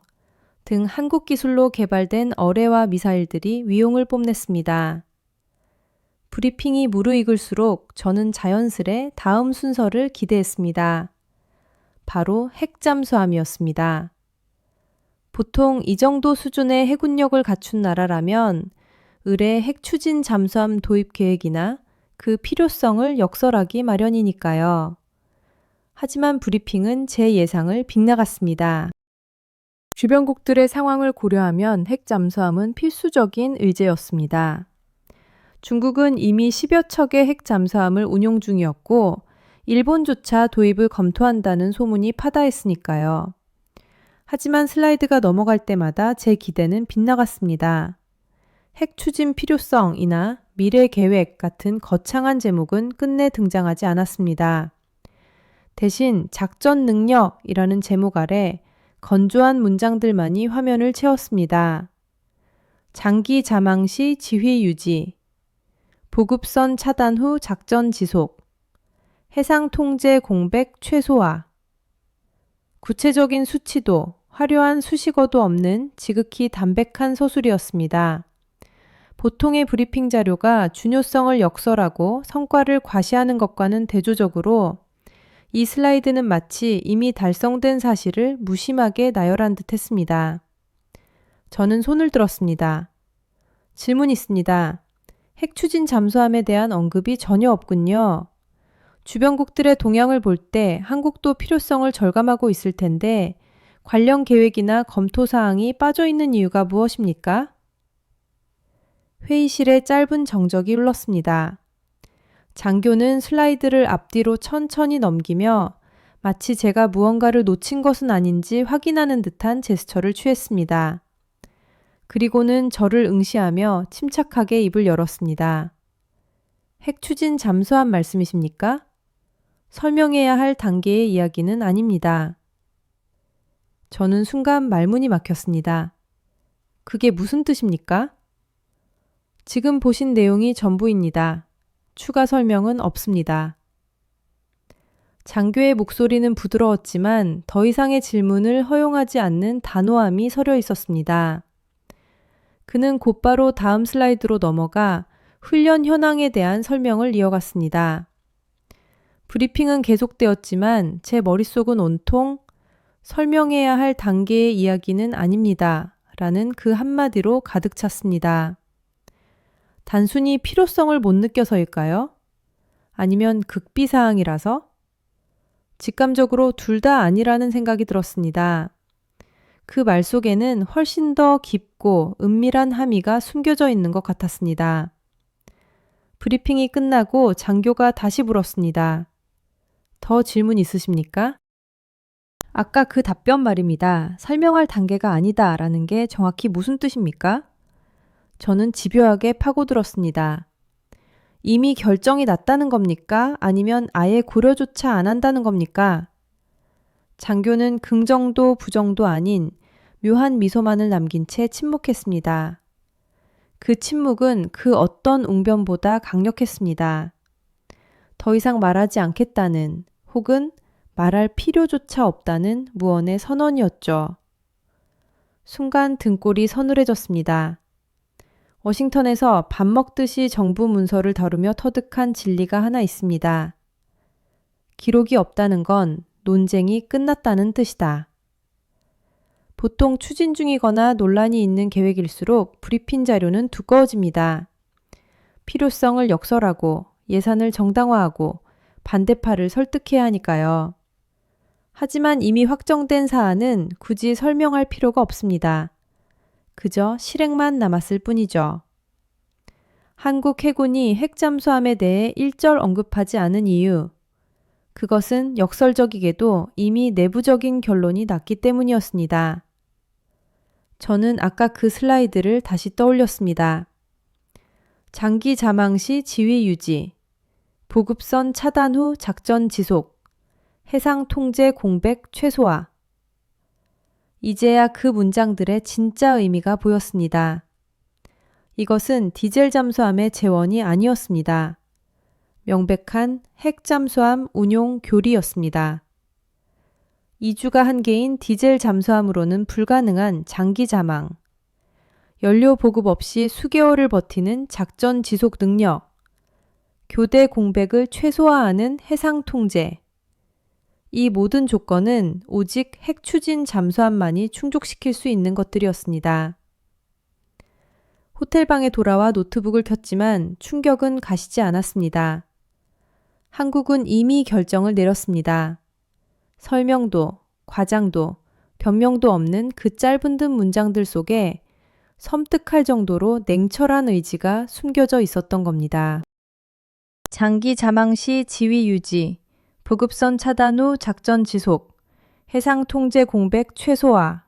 등 한국 기술로 개발된 어뢰와 미사일들이 위용을 뽐냈습니다. 브리핑이 무르익을수록 저는 자연스레 다음 순서를 기대했습니다. 바로 핵잠수함이었습니다. 보통 이 정도 수준의 해군력을 갖춘 나라라면 을의 핵추진 잠수함 도입 계획이나 그 필요성을 역설하기 마련이니까요. 하지만 브리핑은 제 예상을 빗나갔습니다. 주변국들의 상황을 고려하면 핵잠수함은 필수적인 의제였습니다. 중국은 이미 10여 척의 핵잠수함을 운용 중이었고 일본조차 도입을 검토한다는 소문이 파다했으니까요. 하지만 슬라이드가 넘어갈 때마다 제 기대는 빗나갔습니다. 핵 추진 필요성이나 미래 계획 같은 거창한 제목은 끝내 등장하지 않았습니다. 대신 작전 능력이라는 제목 아래 건조한 문장들만이 화면을 채웠습니다. 장기 자망 시 지휘 유지, 보급선 차단 후 작전 지속, 해상 통제 공백 최소화, 구체적인 수치도 화려한 수식어도 없는 지극히 담백한 서술이었습니다. 보통의 브리핑 자료가 중요성을 역설하고 성과를 과시하는 것과는 대조적으로 이 슬라이드는 마치 이미 달성된 사실을 무심하게 나열한 듯 했습니다. 저는 손을 들었습니다. 질문 있습니다. 핵 추진 잠수함에 대한 언급이 전혀 없군요. 주변국들의 동향을 볼 때 한국도 필요성을 절감하고 있을 텐데 관련 계획이나 검토 사항이 빠져 있는 이유가 무엇입니까? 회의실에 짧은 정적이 흘렀습니다. 장교는 슬라이드를 앞뒤로 천천히 넘기며 마치 제가 무언가를 놓친 것은 아닌지 확인하는 듯한 제스처를 취했습니다. 그리고는 저를 응시하며 침착하게 입을 열었습니다. 핵 추진 잠수함 말씀이십니까? 설명해야 할 단계의 이야기는 아닙니다. 저는 순간 말문이 막혔습니다. 그게 무슨 뜻입니까? 지금 보신 내용이 전부입니다. 추가 설명은 없습니다. 장교의 목소리는 부드러웠지만 더 이상의 질문을 허용하지 않는 단호함이 서려 있었습니다. 그는 곧바로 다음 슬라이드로 넘어가 훈련 현황에 대한 설명을 이어갔습니다. 브리핑은 계속되었지만 제 머릿속은 온통 설명해야 할 단계의 이야기는 아닙니다. 라는 그 한마디로 가득 찼습니다. 단순히 필요성을 못 느껴서일까요? 아니면 극비사항이라서? 직감적으로 둘 다 아니라는 생각이 들었습니다. 그 말 속에는 훨씬 더 깊고 은밀한 함의가 숨겨져 있는 것 같았습니다. 브리핑이 끝나고 장교가 다시 물었습니다. 더 질문 있으십니까? 아까 그 답변 말입니다. 설명할 단계가 아니다 라는 게 정확히 무슨 뜻입니까? 저는 집요하게 파고들었습니다. 이미 결정이 났다는 겁니까? 아니면 아예 고려조차 안 한다는 겁니까? 장교는 긍정도 부정도 아닌 묘한 미소만을 남긴 채 침묵했습니다. 그 침묵은 그 어떤 웅변보다 강력했습니다. 더 이상 말하지 않겠다는 혹은 말할 필요조차 없다는 무언의 선언이었죠. 순간 등골이 서늘해졌습니다. 워싱턴에서 밥 먹듯이 정부 문서를 다루며 터득한 진리가 하나 있습니다. 기록이 없다는 건 논쟁이 끝났다는 뜻이다. 보통 추진 중이거나 논란이 있는 계획일수록 브리핑 자료는 두꺼워집니다. 필요성을 역설하고 예산을 정당화하고 반대파를 설득해야 하니까요. 하지만 이미 확정된 사안은 굳이 설명할 필요가 없습니다. 그저 실행만 남았을 뿐이죠. 한국 해군이 핵잠수함에 대해 일절 언급하지 않은 이유, 그것은 역설적이게도 이미 내부적인 결론이 났기 때문이었습니다. 저는 아까 그 슬라이드를 다시 떠올렸습니다. 장기 자망 시 지휘 유지, 보급선 차단 후 작전 지속, 해상 통제 공백 최소화. 이제야 그 문장들의 진짜 의미가 보였습니다. 이것은 디젤 잠수함의 재원이 아니었습니다. 명백한 핵 잠수함 운용 교리였습니다. 이주가 한계인 디젤 잠수함으로는 불가능한 장기 자망, 연료 보급 없이 수개월을 버티는 작전 지속 능력, 교대 공백을 최소화하는 해상 통제. 이 모든 조건은 오직 핵 추진 잠수함만이 충족시킬 수 있는 것들이었습니다. 호텔방에 돌아와 노트북을 켰지만 충격은 가시지 않았습니다. 한국은 이미 결정을 내렸습니다. 설명도, 과장도, 변명도 없는 그 짧은 듯 문장들 속에 섬뜩할 정도로 냉철한 의지가 숨겨져 있었던 겁니다. 장기 자망 시 지위 유지, 보급선 차단 후 작전 지속, 해상 통제 공백 최소화.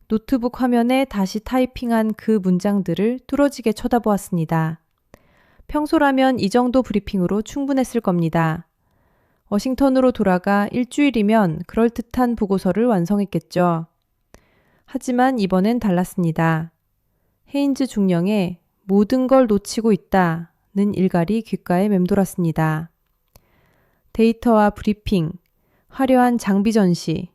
노트북 화면에 다시 타이핑한 그 문장들을 뚫어지게 쳐다보았습니다. 평소라면 이 정도 브리핑으로 충분했을 겁니다. 워싱턴으로 돌아가 일주일이면 그럴듯한 보고서를 완성했겠죠. 하지만 이번엔 달랐습니다. 헤인즈 중령의 모든 걸 놓치고 있다는 일갈이 귓가에 맴돌았습니다. 데이터와 브리핑, 화려한 장비 전시.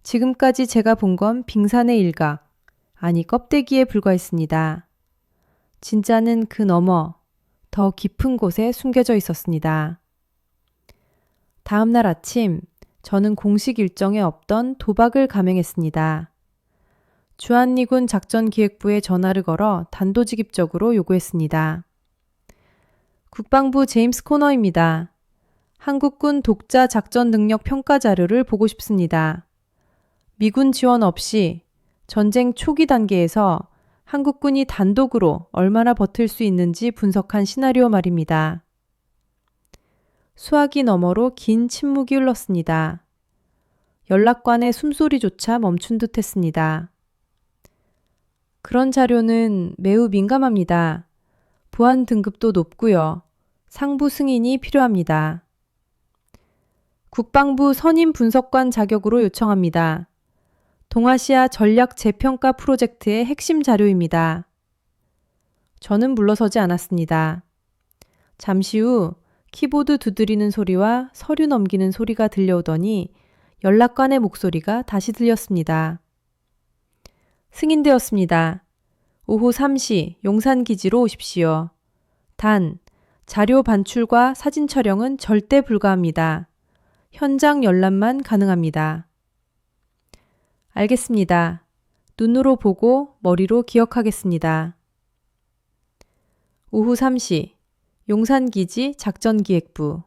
지금까지 제가 본 건 빙산의 일각, 아니 껍데기에 불과했습니다. 진짜는 그 너머, 더 깊은 곳에 숨겨져 있었습니다. 다음 날 아침, 저는 공식 일정에 없던 도박을 감행했습니다. 주한미군 작전기획부에 전화를 걸어 단도직입적으로 요구했습니다. 국방부 제임스 코너입니다. 한국군 독자 작전 능력 평가 자료를 보고 싶습니다. 미군 지원 없이 전쟁 초기 단계에서 한국군이 단독으로 얼마나 버틸 수 있는지 분석한 시나리오 말입니다. 수화기 너머로 긴 침묵이 흘렀습니다. 연락관의 숨소리조차 멈춘 듯 했습니다. 그런 자료는 매우 민감합니다. 보안 등급도 높고요. 상부 승인이 필요합니다. 국방부 선임 분석관 자격으로 요청합니다. 동아시아 전략 재평가 프로젝트의 핵심 자료입니다. 저는 물러서지 않았습니다. 잠시 후 키보드 두드리는 소리와 서류 넘기는 소리가 들려오더니 연락관의 목소리가 다시 들렸습니다. 승인되었습니다. 오후 3시 용산기지로 오십시오. 단, 자료 반출과 사진 촬영은 절대 불가합니다. 현장 열람만 가능합니다. 알겠습니다. 눈으로 보고 머리로 기억하겠습니다. 오후 3시 용산기지 작전기획부.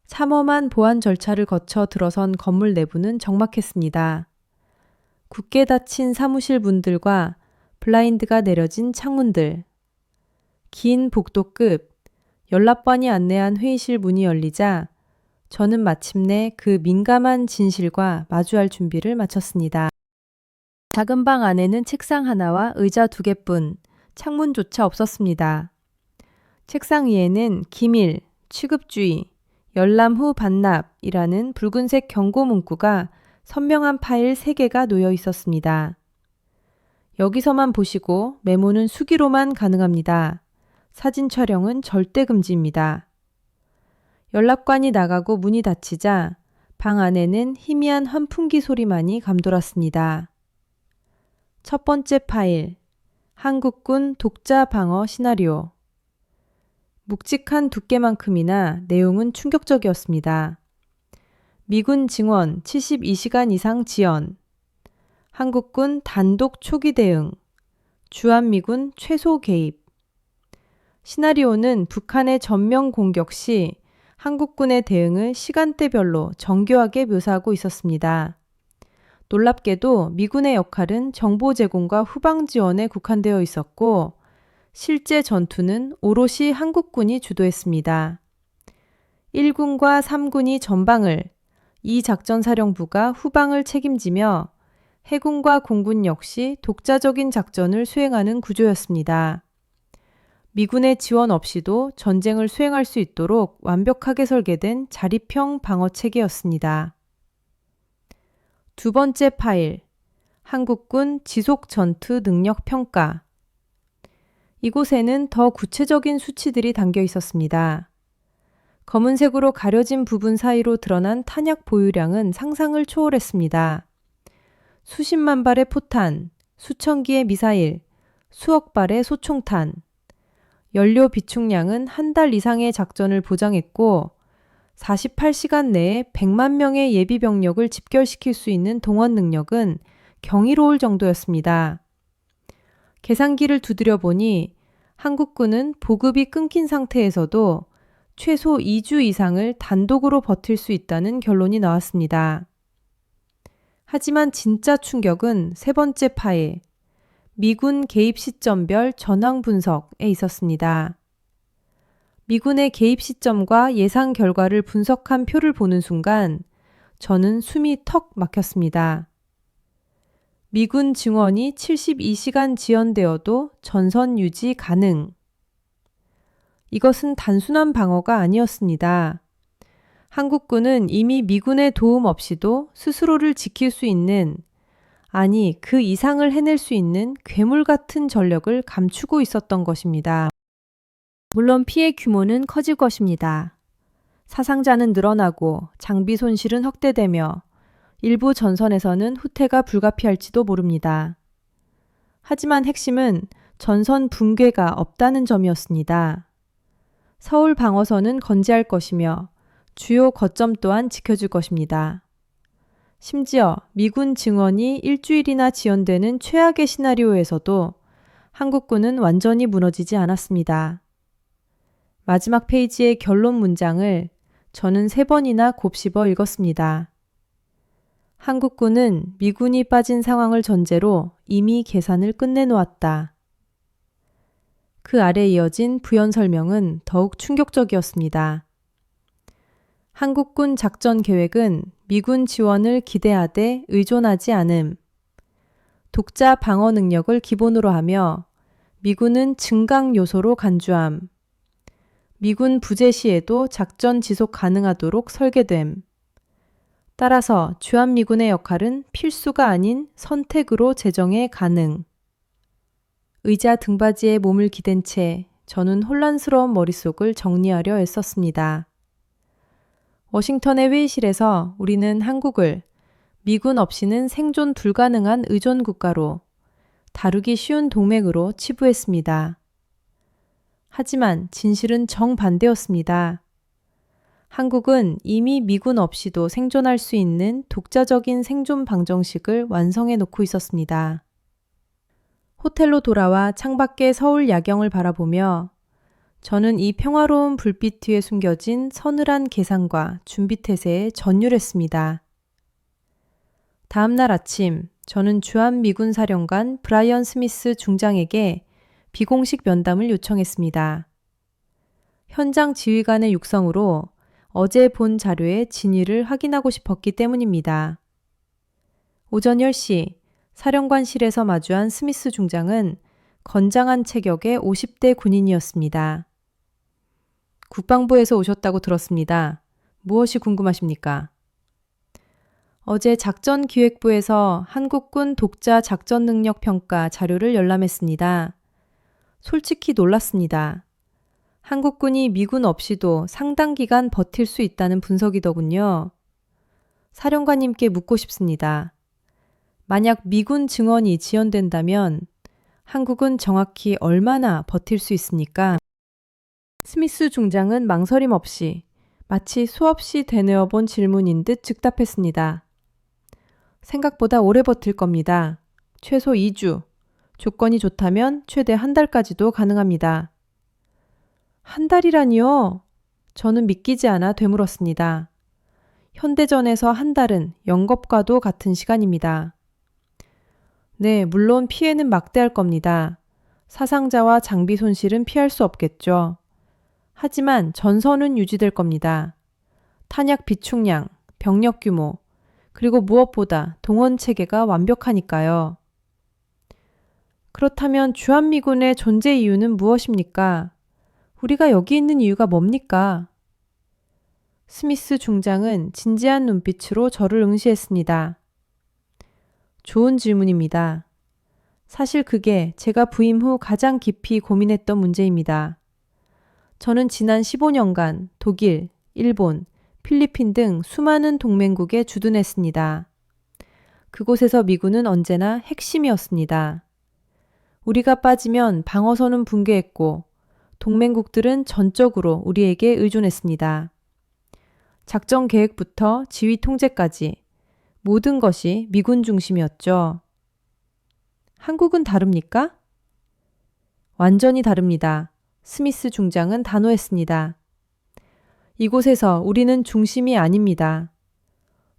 삼엄한 보안 절차를 거쳐 들어선 건물 내부는 적막했습니다. 굳게 닫힌 사무실 문들과 블라인드가 내려진 창문들. 긴 복도급, 연락반이 안내한 회의실 문이 열리자 저는 마침내 그 민감한 진실과 마주할 준비를 마쳤습니다. 작은 방 안에는 책상 하나와 의자 2개뿐, 창문조차 없었습니다. 책상 위에는 기밀, 취급주의, 열람 후 반납이라는 붉은색 경고 문구가 선명한 파일 3개가 놓여 있었습니다. 여기서만 보시고 메모는 수기로만 가능합니다. 사진 촬영은 절대 금지입니다. 연락관이 나가고 문이 닫히자 방 안에는 희미한 환풍기 소리만이 감돌았습니다. 첫 번째 파일, 한국군 독자 방어 시나리오. 묵직한 두께만큼이나 내용은 충격적이었습니다. 미군 증원 72시간 이상 지연, 한국군 단독 초기 대응, 주한미군 최소 개입. 시나리오는 북한의 전면 공격 시 한국군의 대응을 시간대별로 정교하게 묘사하고 있었습니다. 놀랍게도 미군의 역할은 정보 제공과 후방 지원에 국한되어 있었고 실제 전투는 오롯이 한국군이 주도했습니다. 1군과 3군이 전방을, 이 작전사령부가 후방을 책임지며 해군과 공군 역시 독자적인 작전을 수행하는 구조였습니다. 미군의 지원 없이도 전쟁을 수행할 수 있도록 완벽하게 설계된 자립형 방어 체계였습니다. 두 번째 파일, 한국군 지속 전투 능력 평가. 이곳에는 더 구체적인 수치들이 담겨 있었습니다. 검은색으로 가려진 부분 사이로 드러난 탄약 보유량은 상상을 초월했습니다. 수십만 발의 포탄, 수천 기의 미사일, 수억 발의 소총탄. 연료 비축량은 한 달 이상의 작전을 보장했고 48시간 내에 100만 명의 예비 병력을 집결시킬 수 있는 동원 능력은 경이로울 정도였습니다. 계산기를 두드려 보니 한국군은 보급이 끊긴 상태에서도 최소 2주 이상을 단독으로 버틸 수 있다는 결론이 나왔습니다. 하지만 진짜 충격은 세 번째 파일, 미군 개입 시점별 전황 분석에 있었습니다. 미군의 개입 시점과 예상 결과를 분석한 표를 보는 순간 저는 숨이 턱 막혔습니다. 미군 증원이 72시간 지연되어도 전선 유지 가능. 이것은 단순한 방어가 아니었습니다. 한국군은 이미 미군의 도움 없이도 스스로를 지킬 수 있는, 아니 그 이상을 해낼 수 있는 괴물 같은 전력을 감추고 있었던 것입니다. 물론 피해 규모는 커질 것입니다. 사상자는 늘어나고 장비 손실은 확대되며 일부 전선에서는 후퇴가 불가피할지도 모릅니다. 하지만 핵심은 전선 붕괴가 없다는 점이었습니다. 서울 방어선은 건재할 것이며 주요 거점 또한 지켜줄 것입니다. 심지어 미군 증원이 일주일이나 지연되는 최악의 시나리오에서도 한국군은 완전히 무너지지 않았습니다. 마지막 페이지의 결론 문장을 저는 3번이나 곱씹어 읽었습니다. 한국군은 미군이 빠진 상황을 전제로 이미 계산을 끝내놓았다. 그 아래 이어진 부연 설명은 더욱 충격적이었습니다. 한국군 작전 계획은 미군 지원을 기대하되 의존하지 않음. 독자 방어 능력을 기본으로 하며 미군은 증강 요소로 간주함. 미군 부재 시에도 작전 지속 가능하도록 설계됨. 따라서 주한미군의 역할은 필수가 아닌 선택으로 제정해 가능. 의자 등받이에 몸을 기댄 채 저는 혼란스러운 머릿속을 정리하려 애썼습니다. 워싱턴의 회의실에서 우리는 한국을 미군 없이는 생존 불가능한 의존 국가로, 다루기 쉬운 동맹으로 치부했습니다. 하지만 진실은 정반대였습니다. 한국은 이미 미군 없이도 생존할 수 있는 독자적인 생존 방정식을 완성해 놓고 있었습니다. 호텔로 돌아와 창밖의 서울 야경을 바라보며 저는 이 평화로운 불빛 뒤에 숨겨진 서늘한 계산과 준비 태세에 전율했습니다. 다음 날 아침 저는 주한미군 사령관 브라이언 스미스 중장에게 비공식 면담을 요청했습니다. 현장 지휘관의 육성으로 어제 본 자료의 진위를 확인하고 싶었기 때문입니다. 오전 10시 사령관실에서 마주한 스미스 중장은 건장한 체격의 50대 군인이었습니다. 국방부에서 오셨다고 들었습니다. 무엇이 궁금하십니까? 어제 작전기획부에서 한국군 독자 작전 능력 평가 자료를 열람했습니다. 솔직히 놀랐습니다. 한국군이 미군 없이도 상당 기간 버틸 수 있다는 분석이더군요. 사령관님께 묻고 싶습니다. 만약 미군 증원이 지연된다면 한국은 정확히 얼마나 버틸 수 있습니까? 스미스 중장은 망설임 없이 마치 수없이 되뇌어 본 질문인 듯 즉답했습니다. 생각보다 오래 버틸 겁니다. 최소 2주, 조건이 좋다면 최대 한 달까지도 가능합니다. 한 달이라니요? 저는 믿기지 않아 되물었습니다. 현대전에서 한 달은 영겁과도 같은 시간입니다. 네, 물론 피해는 막대할 겁니다. 사상자와 장비 손실은 피할 수 없겠죠. 하지만 전선은 유지될 겁니다. 탄약 비축량, 병력 규모, 그리고 무엇보다 동원 체계가 완벽하니까요. 그렇다면 주한미군의 존재 이유는 무엇입니까? 우리가 여기 있는 이유가 뭡니까? 스미스 중장은 진지한 눈빛으로 저를 응시했습니다. 좋은 질문입니다. 사실 그게 제가 부임 후 가장 깊이 고민했던 문제입니다. 저는 지난 15년간 독일, 일본, 필리핀 등 수많은 동맹국에 주둔했습니다. 그곳에서 미군은 언제나 핵심이었습니다. 우리가 빠지면 방어선은 붕괴했고 동맹국들은 전적으로 우리에게 의존했습니다. 작전 계획부터 지휘 통제까지 모든 것이 미군 중심이었죠. 한국은 다릅니까? 완전히 다릅니다. 스미스 중장은 단호했습니다. 이곳에서 우리는 중심이 아닙니다.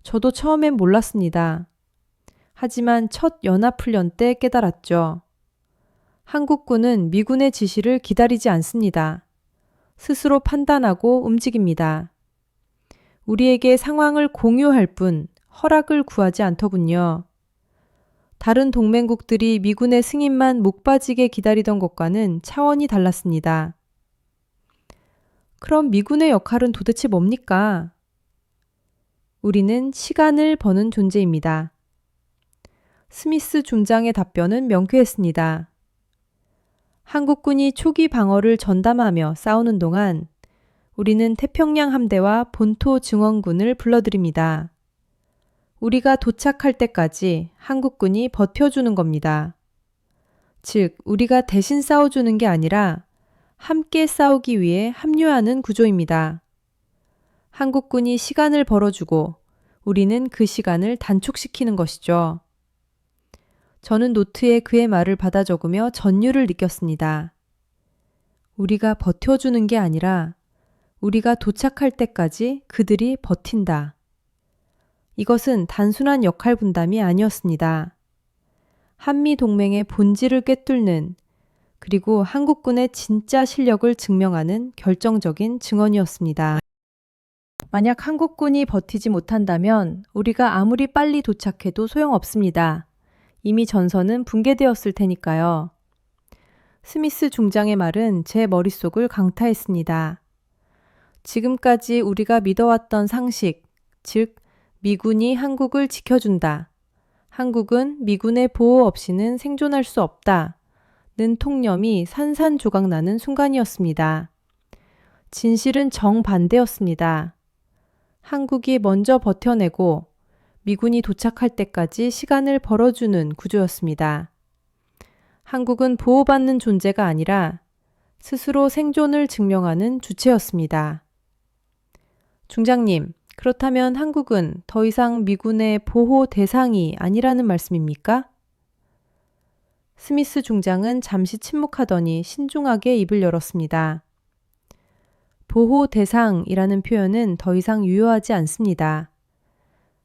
저도 처음엔 몰랐습니다. 하지만 첫 연합훈련 때 깨달았죠. 한국군은 미군의 지시를 기다리지 않습니다. 스스로 판단하고 움직입니다. 우리에게 상황을 공유할 뿐 허락을 구하지 않더군요. 다른 동맹국들이 미군의 승인만 목 빠지게 기다리던 것과는 차원이 달랐습니다. 그럼 미군의 역할은 도대체 뭡니까? 우리는 시간을 버는 존재입니다. 스미스 중장의 답변은 명쾌했습니다. 한국군이 초기 방어를 전담하며 싸우는 동안 우리는 태평양 함대와 본토 증원군을 불러들입니다. 우리가 도착할 때까지 한국군이 버텨주는 겁니다. 즉, 우리가 대신 싸워주는 게 아니라 함께 싸우기 위해 합류하는 구조입니다. 한국군이 시간을 벌어주고 우리는 그 시간을 단축시키는 것이죠. 저는 노트에 그의 말을 받아 적으며 전율을 느꼈습니다. 우리가 버텨주는 게 아니라 우리가 도착할 때까지 그들이 버틴다. 이것은 단순한 역할 분담이 아니었습니다. 한미 동맹의 본질을 꿰뚫는 그리고 한국군의 진짜 실력을 증명하는 결정적인 증언이었습니다. 만약 한국군이 버티지 못한다면 우리가 아무리 빨리 도착해도 소용없습니다. 이미 전선은 붕괴되었을 테니까요. 스미스 중장의 말은 제 머릿속을 강타했습니다. 지금까지 우리가 믿어왔던 상식, 즉 미군이 한국을 지켜준다. 한국은 미군의 보호 없이는 생존할 수 없다. 는 통념이 산산조각 나는 순간이었습니다. 진실은 정반대였습니다. 한국이 먼저 버텨내고 미군이 도착할 때까지 시간을 벌어주는 구조였습니다. 한국은 보호받는 존재가 아니라 스스로 생존을 증명하는 주체였습니다. 중장님, 그렇다면 한국은 더 이상 미군의 보호 대상이 아니라는 말씀입니까? 스미스 중장은 잠시 침묵하더니 신중하게 입을 열었습니다. 보호 대상이라는 표현은 더 이상 유효하지 않습니다.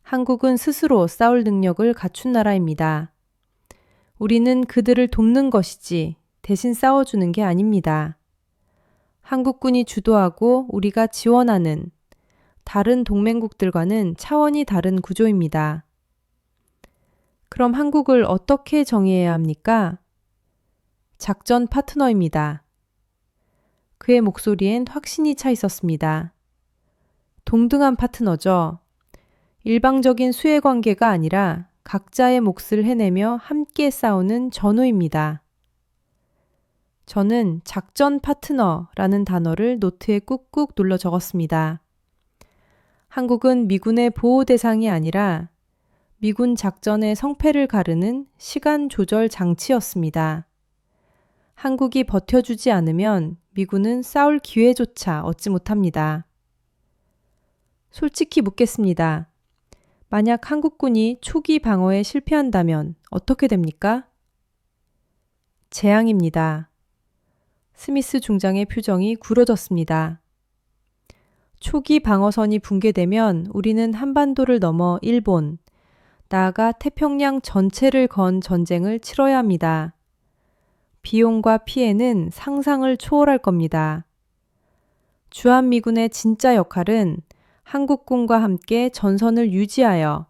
한국은 스스로 싸울 능력을 갖춘 나라입니다. 우리는 그들을 돕는 것이지 대신 싸워주는 게 아닙니다. 한국군이 주도하고 우리가 지원하는 다른 동맹국들과는 차원이 다른 구조입니다. 그럼 한국을 어떻게 정의해야 합니까? 작전 파트너입니다. 그의 목소리엔 확신이 차 있었습니다. 동등한 파트너죠. 일방적인 수혜 관계가 아니라 각자의 몫을 해내며 함께 싸우는 전우입니다. 저는 작전 파트너라는 단어를 노트에 꾹꾹 눌러 적었습니다. 한국은 미군의 보호 대상이 아니라 미군 작전의 성패를 가르는 시간 조절 장치였습니다. 한국이 버텨주지 않으면 미군은 싸울 기회조차 얻지 못합니다. 솔직히 묻겠습니다. 만약 한국군이 초기 방어에 실패한다면 어떻게 됩니까? 재앙입니다. 스미스 중장의 표정이 굳어졌습니다. 초기 방어선이 붕괴되면 우리는 한반도를 넘어 일본, 나아가 태평양 전체를 건 전쟁을 치러야 합니다. 비용과 피해는 상상을 초월할 겁니다. 주한미군의 진짜 역할은 한국군과 함께 전선을 유지하여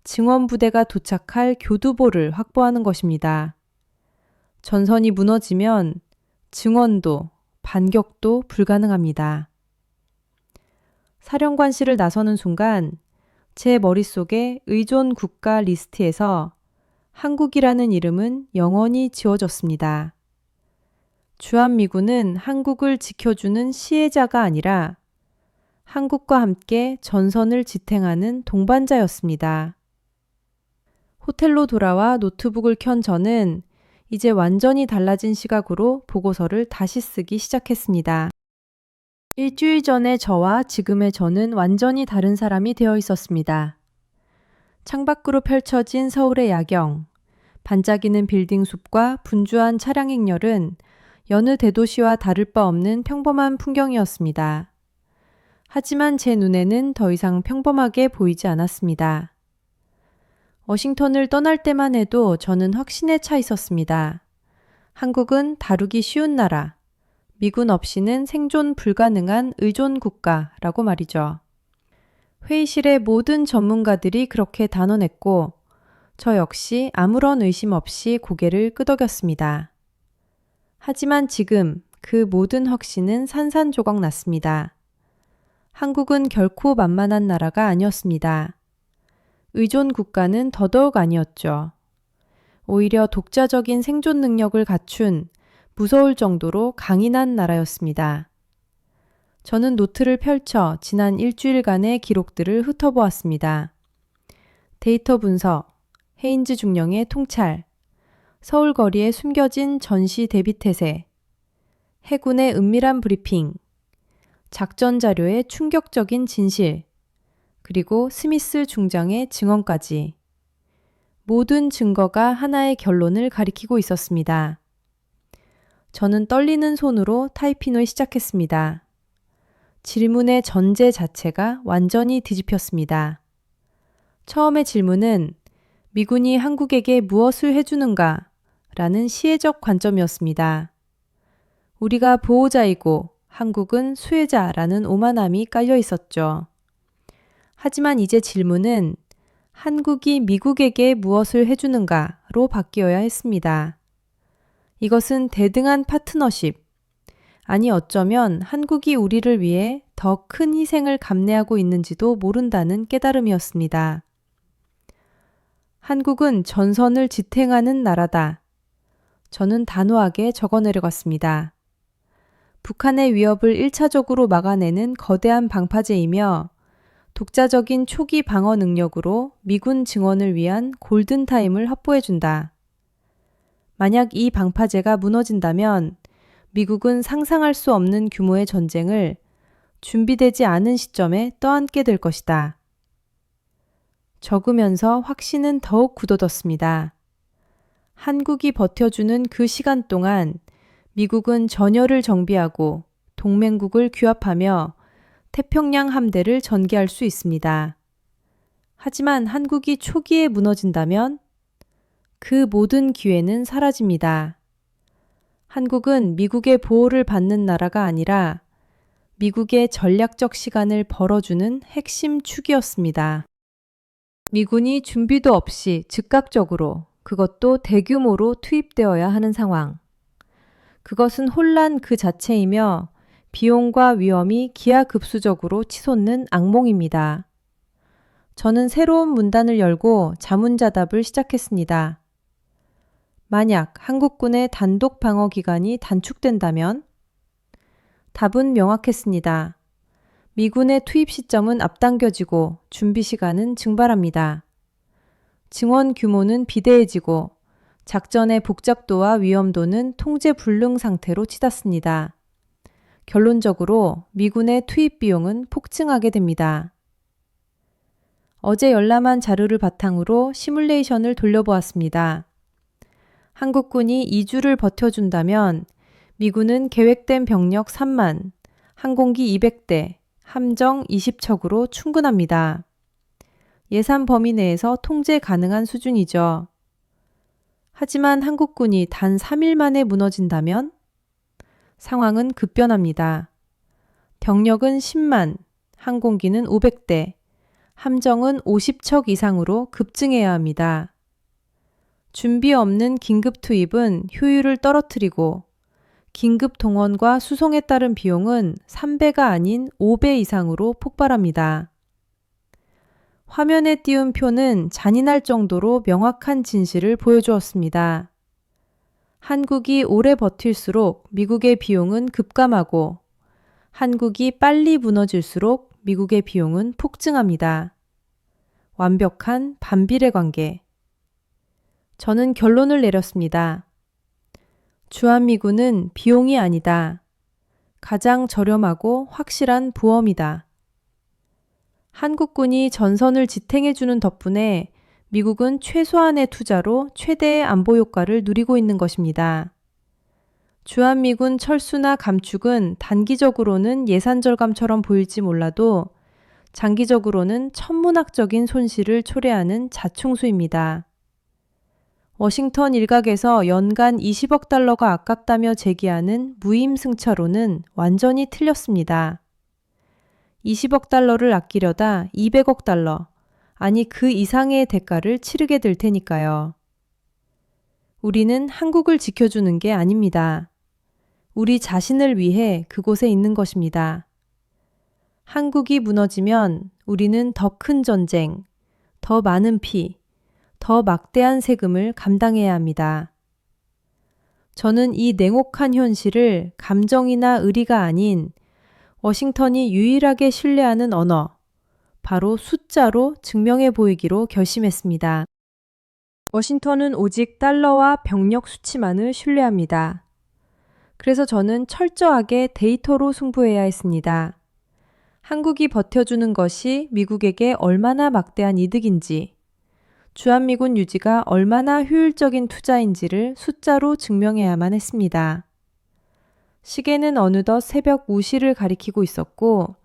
증원부대가 도착할 교두보를 확보하는 것입니다. 전선이 무너지면 증원도, 반격도 불가능합니다. 사령관실을 나서는 순간 제 머릿속에 의존 국가 리스트에서 한국이라는 이름은 영원히 지워졌습니다. 주한미군은 한국을 지켜주는 시혜자가 아니라 한국과 함께 전선을 지탱하는 동반자였습니다. 호텔로 돌아와 노트북을 켠 저는 이제 완전히 달라진 시각으로 보고서를 다시 쓰기 시작했습니다. 일주일 전의 저와 지금의 저는 완전히 다른 사람이 되어 있었습니다. 창밖으로 펼쳐진 서울의 야경, 반짝이는 빌딩 숲과 분주한 차량 행렬은 여느 대도시와 다를 바 없는 평범한 풍경이었습니다. 하지만 제 눈에는 더 이상 평범하게 보이지 않았습니다. 워싱턴을 떠날 때만 해도 저는 확신에 차 있었습니다. 한국은 다루기 쉬운 나라, 미군 없이는 생존 불가능한 의존 국가라고 말이죠. 회의실의 모든 전문가들이 그렇게 단언했고 저 역시 아무런 의심 없이 고개를 끄덕였습니다. 하지만 지금 그 모든 확신은 산산조각 났습니다. 한국은 결코 만만한 나라가 아니었습니다. 의존 국가는 더더욱 아니었죠. 오히려 독자적인 생존 능력을 갖춘 무서울 정도로 강인한 나라였습니다. 저는 노트를 펼쳐 지난 일주일간의 기록들을 훑어보았습니다. 데이터 분석, 헤인즈 중령의 통찰, 서울 거리에 숨겨진 전시 대비 태세, 해군의 은밀한 브리핑, 작전 자료의 충격적인 진실, 그리고 스미스 중장의 증언까지. 모든 증거가 하나의 결론을 가리키고 있었습니다. 저는 떨리는 손으로 타이핑을 시작했습니다. 질문의 전제 자체가 완전히 뒤집혔습니다. 처음의 질문은 미군이 한국에게 무엇을 해주는가? 라는 시혜적 관점이었습니다. 우리가 보호자이고 한국은 수혜자라는 오만함이 깔려 있었죠. 하지만 이제 질문은 한국이 미국에게 무엇을 해주는가로 바뀌어야 했습니다. 이것은 대등한 파트너십, 아니 어쩌면 한국이 우리를 위해 더 큰 희생을 감내하고 있는지도 모른다는 깨달음이었습니다. 한국은 전선을 지탱하는 나라다. 저는 단호하게 적어내려갔습니다. 북한의 위협을 1차적으로 막아내는 거대한 방파제이며 독자적인 초기 방어 능력으로 미군 증원을 위한 골든타임을 확보해준다. 만약 이 방파제가 무너진다면 미국은 상상할 수 없는 규모의 전쟁을 준비되지 않은 시점에 떠안게 될 것이다. 적으면서 확신은 더욱 굳어졌습니다. 한국이 버텨주는 그 시간 동안 미국은 전열을 정비하고 동맹국을 규합하며 태평양 함대를 전개할 수 있습니다. 하지만 한국이 초기에 무너진다면 그 모든 기회는 사라집니다. 한국은 미국의 보호를 받는 나라가 아니라 미국의 전략적 시간을 벌어주는 핵심 축이었습니다. 미군이 준비도 없이 즉각적으로 그것도 대규모로 투입되어야 하는 상황. 그것은 혼란 그 자체이며 비용과 위험이 기하급수적으로 치솟는 악몽입니다. 저는 새로운 문단을 열고 자문자답을 시작했습니다. 만약 한국군의 단독 방어 기간이 단축된다면? 답은 명확했습니다. 미군의 투입 시점은 앞당겨지고 준비 시간은 증발합니다. 증원 규모는 비대해지고 작전의 복잡도와 위험도는 통제 불능 상태로 치닫습니다. 결론적으로 미군의 투입 비용은 폭증하게 됩니다. 어제 열람한 자료를 바탕으로 시뮬레이션을 돌려보았습니다. 한국군이 2주를 버텨준다면 미군은 계획된 병력 3만, 항공기 200대, 함정 20척으로 충분합니다. 예산 범위 내에서 통제 가능한 수준이죠. 하지만 한국군이 단 3일 만에 무너진다면? 상황은 급변합니다. 병력은 10만, 항공기는 500대, 함정은 50척 이상으로 급증해야 합니다. 준비 없는 긴급 투입은 효율을 떨어뜨리고 긴급 동원과 수송에 따른 비용은 3배가 아닌 5배 이상으로 폭발합니다. 화면에 띄운 표는 잔인할 정도로 명확한 진실을 보여주었습니다. 한국이 오래 버틸수록 미국의 비용은 급감하고 한국이 빨리 무너질수록 미국의 비용은 폭증합니다. 완벽한 반비례 관계. 저는 결론을 내렸습니다. 주한미군은 비용이 아니다. 가장 저렴하고 확실한 보험이다. 한국군이 전선을 지탱해주는 덕분에 미국은 최소한의 투자로 최대의 안보 효과를 누리고 있는 것입니다. 주한미군 철수나 감축은 단기적으로는 예산 절감처럼 보일지 몰라도 장기적으로는 천문학적인 손실을 초래하는 자충수입니다. 워싱턴 일각에서 연간 20억 달러가 아깝다며 제기하는 무임승차론은 완전히 틀렸습니다. 20억 달러를 아끼려다 200억 달러, 아니 그 이상의 대가를 치르게 될 테니까요. 우리는 한국을 지켜주는 게 아닙니다. 우리 자신을 위해 그곳에 있는 것입니다. 한국이 무너지면 우리는 더 큰 전쟁, 더 많은 피, 더 막대한 세금을 감당해야 합니다. 저는 이 냉혹한 현실을 감정이나 의리가 아닌 워싱턴이 유일하게 신뢰하는 언어, 바로 숫자로 증명해 보이기로 결심했습니다. 워싱턴은 오직 달러와 병력 수치만을 신뢰합니다. 그래서 저는 철저하게 데이터로 승부해야 했습니다. 한국이 버텨주는 것이 미국에게 얼마나 막대한 이득인지, 주한미군 유지가 얼마나 효율적인 투자인지를 숫자로 증명해야만 했습니다. 시계는 어느덧 새벽 5시를 가리키고 있었고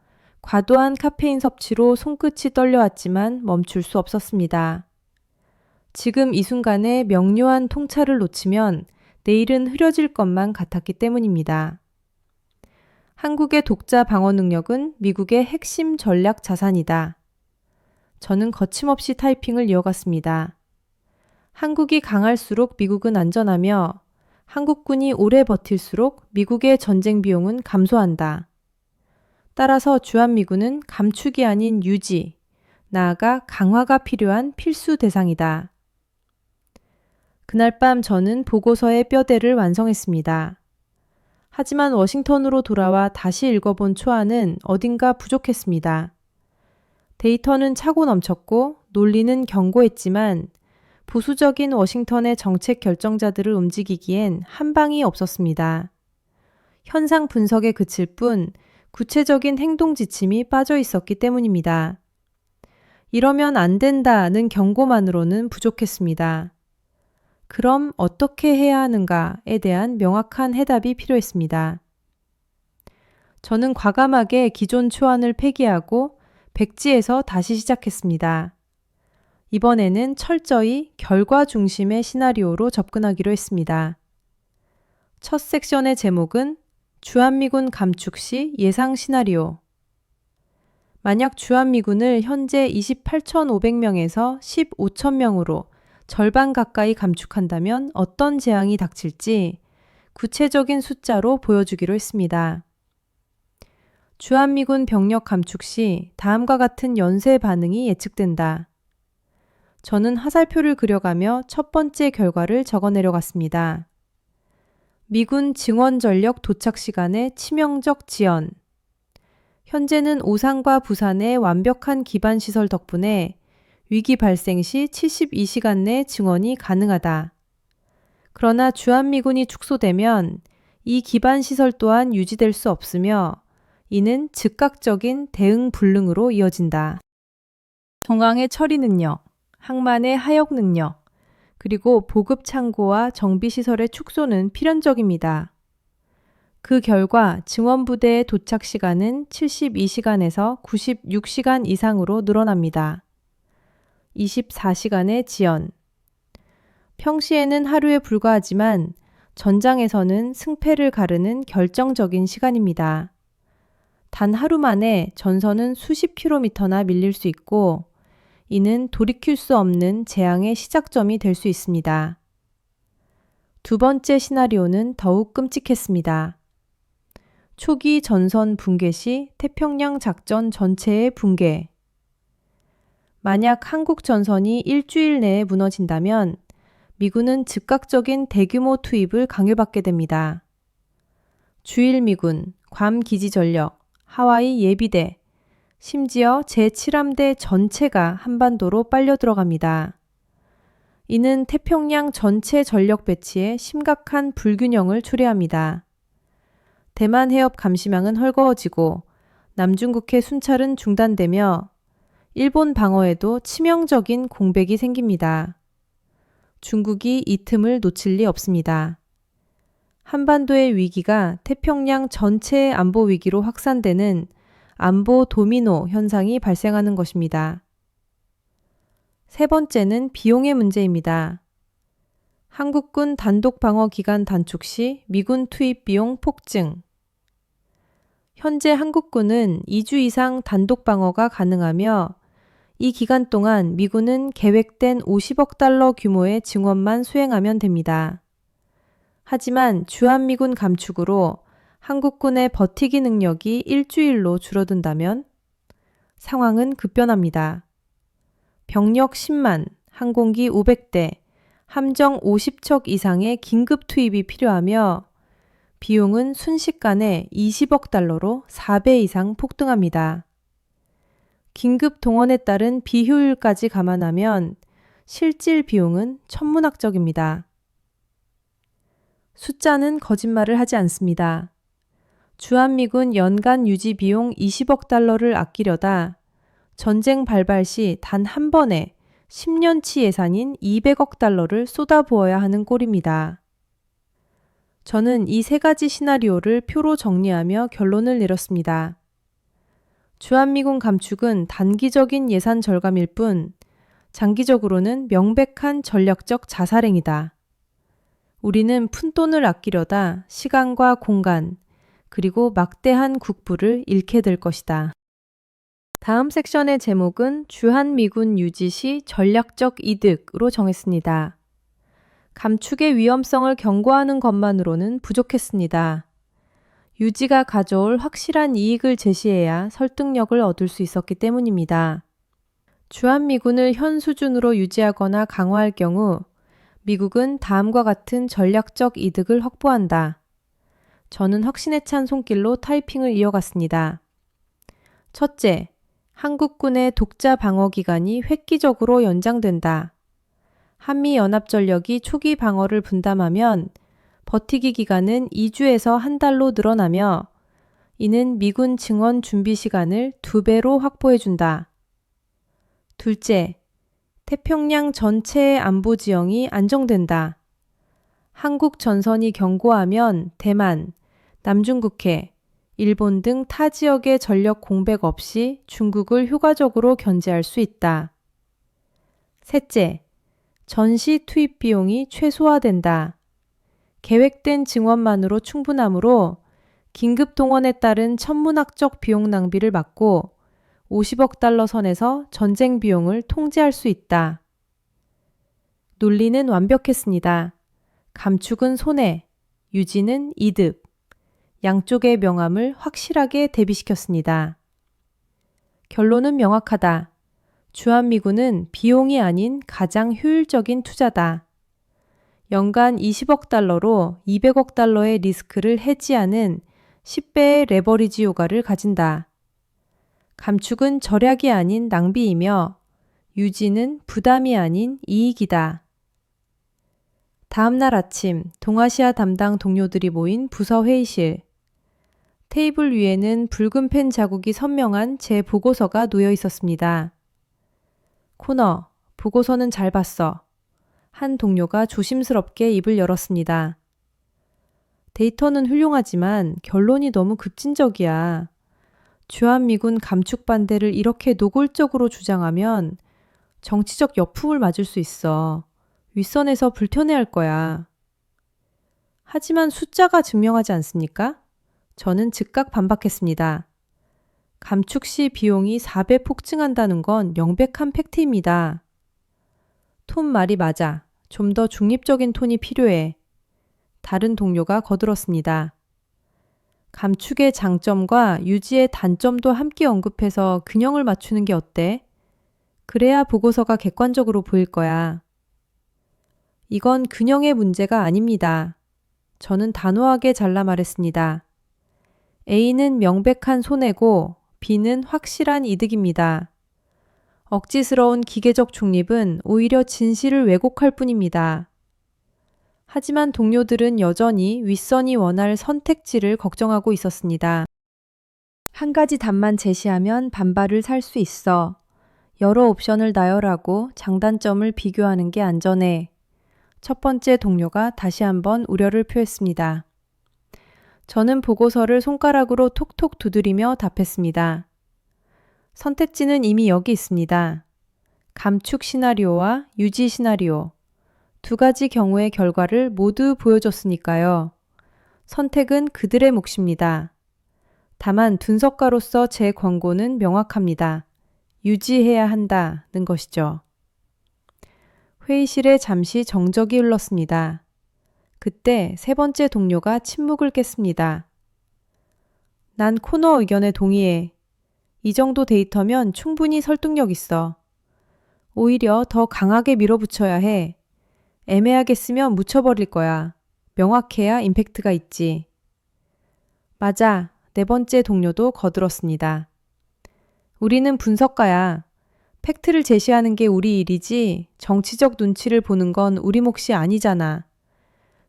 과도한 카페인 섭취로 손끝이 떨려왔지만 멈출 수 없었습니다. 지금 이 순간에 명료한 통찰을 놓치면 내일은 흐려질 것만 같았기 때문입니다. 한국의 독자 방어 능력은 미국의 핵심 전략 자산이다. 저는 거침없이 타이핑을 이어갔습니다. 한국이 강할수록 미국은 안전하며 한국군이 오래 버틸수록 미국의 전쟁 비용은 감소한다. 따라서 주한미군은 감축이 아닌 유지, 나아가 강화가 필요한 필수 대상이다. 그날 밤 저는 보고서의 뼈대를 완성했습니다. 하지만 워싱턴으로 돌아와 다시 읽어본 초안은 어딘가 부족했습니다. 데이터는 차고 넘쳤고 논리는 견고했지만 보수적인 워싱턴의 정책 결정자들을 움직이기엔 한 방이 없었습니다. 현상 분석에 그칠 뿐 구체적인 행동 지침이 빠져 있었기 때문입니다. 이러면 안 된다는 경고만으로는 부족했습니다. 그럼 어떻게 해야 하는가에 대한 명확한 해답이 필요했습니다. 저는 과감하게 기존 초안을 폐기하고 백지에서 다시 시작했습니다. 이번에는 철저히 결과 중심의 시나리오로 접근하기로 했습니다. 첫 섹션의 제목은 주한미군 감축 시 예상 시나리오. 만약 주한미군을 현재 28,500명에서 15,000명으로 절반 가까이 감축한다면 어떤 재앙이 닥칠지 구체적인 숫자로 보여주기로 했습니다. 주한미군 병력 감축 시 다음과 같은 연쇄 반응이 예측된다. 저는 화살표를 그려가며 첫 번째 결과를 적어내려갔습니다. 미군 증원 전력 도착 시간의 치명적 지연. 현재는 오산과 부산의 완벽한 기반 시설 덕분에 위기 발생 시 72시간 내 증원이 가능하다. 그러나 주한미군이 축소되면 이 기반 시설 또한 유지될 수 없으며 이는 즉각적인 대응 불능으로 이어진다. 정강의 처리 능력, 항만의 하역 능력, 그리고 보급 창고와 정비시설의 축소는 필연적입니다. 그 결과 증원부대의 도착 시간은 72시간에서 96시간 이상으로 늘어납니다. 24시간의 지연. 평시에는 하루에 불과하지만 전장에서는 승패를 가르는 결정적인 시간입니다. 단 하루 만에 전선은 수십 킬로미터나 밀릴 수 있고 이는 돌이킬 수 없는 재앙의 시작점이 될 수 있습니다. 두 번째 시나리오는 더욱 끔찍했습니다. 초기 전선 붕괴 시 태평양 작전 전체의 붕괴. 만약 한국 전선이 일주일 내에 무너진다면 미군은 즉각적인 대규모 투입을 강요받게 됩니다. 주일미군, 괌 기지전력, 하와이 예비대, 심지어 제7함대 전체가 한반도로 빨려 들어갑니다. 이는 태평양 전체 전력 배치에 심각한 불균형을 초래합니다. 대만 해협 감시망은 헐거워지고 남중국해 순찰은 중단되며 일본 방어에도 치명적인 공백이 생깁니다. 중국이 이 틈을 놓칠 리 없습니다. 한반도의 위기가 태평양 전체의 안보 위기로 확산되는 안보 도미노 현상이 발생하는 것입니다. 세 번째는 비용의 문제입니다. 한국군 단독 방어 기간 단축 시 미군 투입 비용 폭증. 현재 한국군은 2주 이상 단독 방어가 가능하며 이 기간 동안 미군은 계획된 50억 달러 규모의 증원만 수행하면 됩니다. 하지만 주한미군 감축으로 한국군의 버티기 능력이 일주일로 줄어든다면 상황은 급변합니다. 병력 10만, 항공기 500대, 함정 50척 이상의 긴급 투입이 필요하며 비용은 순식간에 20억 달러로 4배 이상 폭등합니다. 긴급 동원에 따른 비효율까지 감안하면 실질 비용은 천문학적입니다. 숫자는 거짓말을 하지 않습니다. 주한미군 연간 유지 비용 20억 달러를 아끼려다 전쟁 발발 시 단 한 번에 10년치 예산인 200억 달러를 쏟아부어야 하는 꼴입니다. 저는 이 세 가지 시나리오를 표로 정리하며 결론을 내렸습니다. 주한미군 감축은 단기적인 예산 절감일 뿐 장기적으로는 명백한 전략적 자살행위다. 우리는 푼돈을 아끼려다 시간과 공간, 그리고 막대한 국부를 잃게 될 것이다. 다음 섹션의 제목은 주한미군 유지 시 전략적 이득으로 정했습니다. 감축의 위험성을 경고하는 것만으로는 부족했습니다. 유지가 가져올 확실한 이익을 제시해야 설득력을 얻을 수 있었기 때문입니다. 주한미군을 현 수준으로 유지하거나 강화할 경우 미국은 다음과 같은 전략적 이득을 확보한다. 저는 확신에 찬 손길로 타이핑을 이어갔습니다. 첫째, 한국군의 독자 방어 기간이 획기적으로 연장된다. 한미연합전력이 초기 방어를 분담하면 버티기 기간은 2주에서 한 달로 늘어나며 이는 미군 증원 준비 시간을 2배로 확보해준다. 둘째, 태평양 전체의 안보 지형이 안정된다. 한국 전선이 견고하면 대만, 남중국해, 일본 등 타 지역의 전력 공백 없이 중국을 효과적으로 견제할 수 있다. 셋째, 전시 투입 비용이 최소화된다. 계획된 증원만으로 충분하므로 긴급 동원에 따른 천문학적 비용 낭비를 막고 50억 달러 선에서 전쟁 비용을 통제할 수 있다. 논리는 완벽했습니다. 감축은 손해, 유지는 이득. 양쪽의 명암을 확실하게 대비시켰습니다. 결론은 명확하다. 주한미군은 비용이 아닌 가장 효율적인 투자다. 연간 20억 달러로 200억 달러의 리스크를 해지하는 10배의 레버리지 효과를 가진다. 감축은 절약이 아닌 낭비이며 유지는 부담이 아닌 이익이다. 다음 날 아침 동아시아 담당 동료들이 모인 부서 회의실. 테이블 위에는 붉은 펜 자국이 선명한 제 보고서가 놓여 있었습니다. 코너, 보고서는 잘 봤어. 한 동료가 조심스럽게 입을 열었습니다. 데이터는 훌륭하지만 결론이 너무 급진적이야. 주한미군 감축 반대를 이렇게 노골적으로 주장하면 정치적 역풍을 맞을 수 있어. 윗선에서 불편해할 거야. 하지만 숫자가 증명하지 않습니까? 저는 즉각 반박했습니다. 감축 시 비용이 4배 폭증한다는 건 명백한 팩트입니다. 톤 말이 맞아. 좀 더 중립적인 톤이 필요해. 다른 동료가 거들었습니다. 감축의 장점과 유지의 단점도 함께 언급해서 균형을 맞추는 게 어때? 그래야 보고서가 객관적으로 보일 거야. 이건 균형의 문제가 아닙니다. 저는 단호하게 잘라 말했습니다. A는 명백한 손해고 B는 확실한 이득입니다. 억지스러운 기계적 중립은 오히려 진실을 왜곡할 뿐입니다. 하지만 동료들은 여전히 윗선이 원할 선택지를 걱정하고 있었습니다. 한 가지 답만 제시하면 반발을 살 수 있어. 여러 옵션을 나열하고 장단점을 비교하는 게 안전해. 첫 번째 동료가 다시 한번 우려를 표했습니다. 저는 보고서를 손가락으로 톡톡 두드리며 답했습니다. 선택지는 이미 여기 있습니다. 감축 시나리오와 유지 시나리오. 두 가지 경우의 결과를 모두 보여줬으니까요. 선택은 그들의 몫입니다. 다만 분석가로서 제 권고는 명확합니다. 유지해야 한다는 것이죠. 회의실에 잠시 정적이 흘렀습니다. 그때 세 번째 동료가 침묵을 깼습니다. 난 코너 의견에 동의해. 이 정도 데이터면 충분히 설득력 있어. 오히려 더 강하게 밀어붙여야 해. 애매하게 쓰면 묻혀버릴 거야. 명확해야 임팩트가 있지. 맞아. 네 번째 동료도 거들었습니다. 우리는 분석가야. 팩트를 제시하는 게 우리 일이지 정치적 눈치를 보는 건 우리 몫이 아니잖아.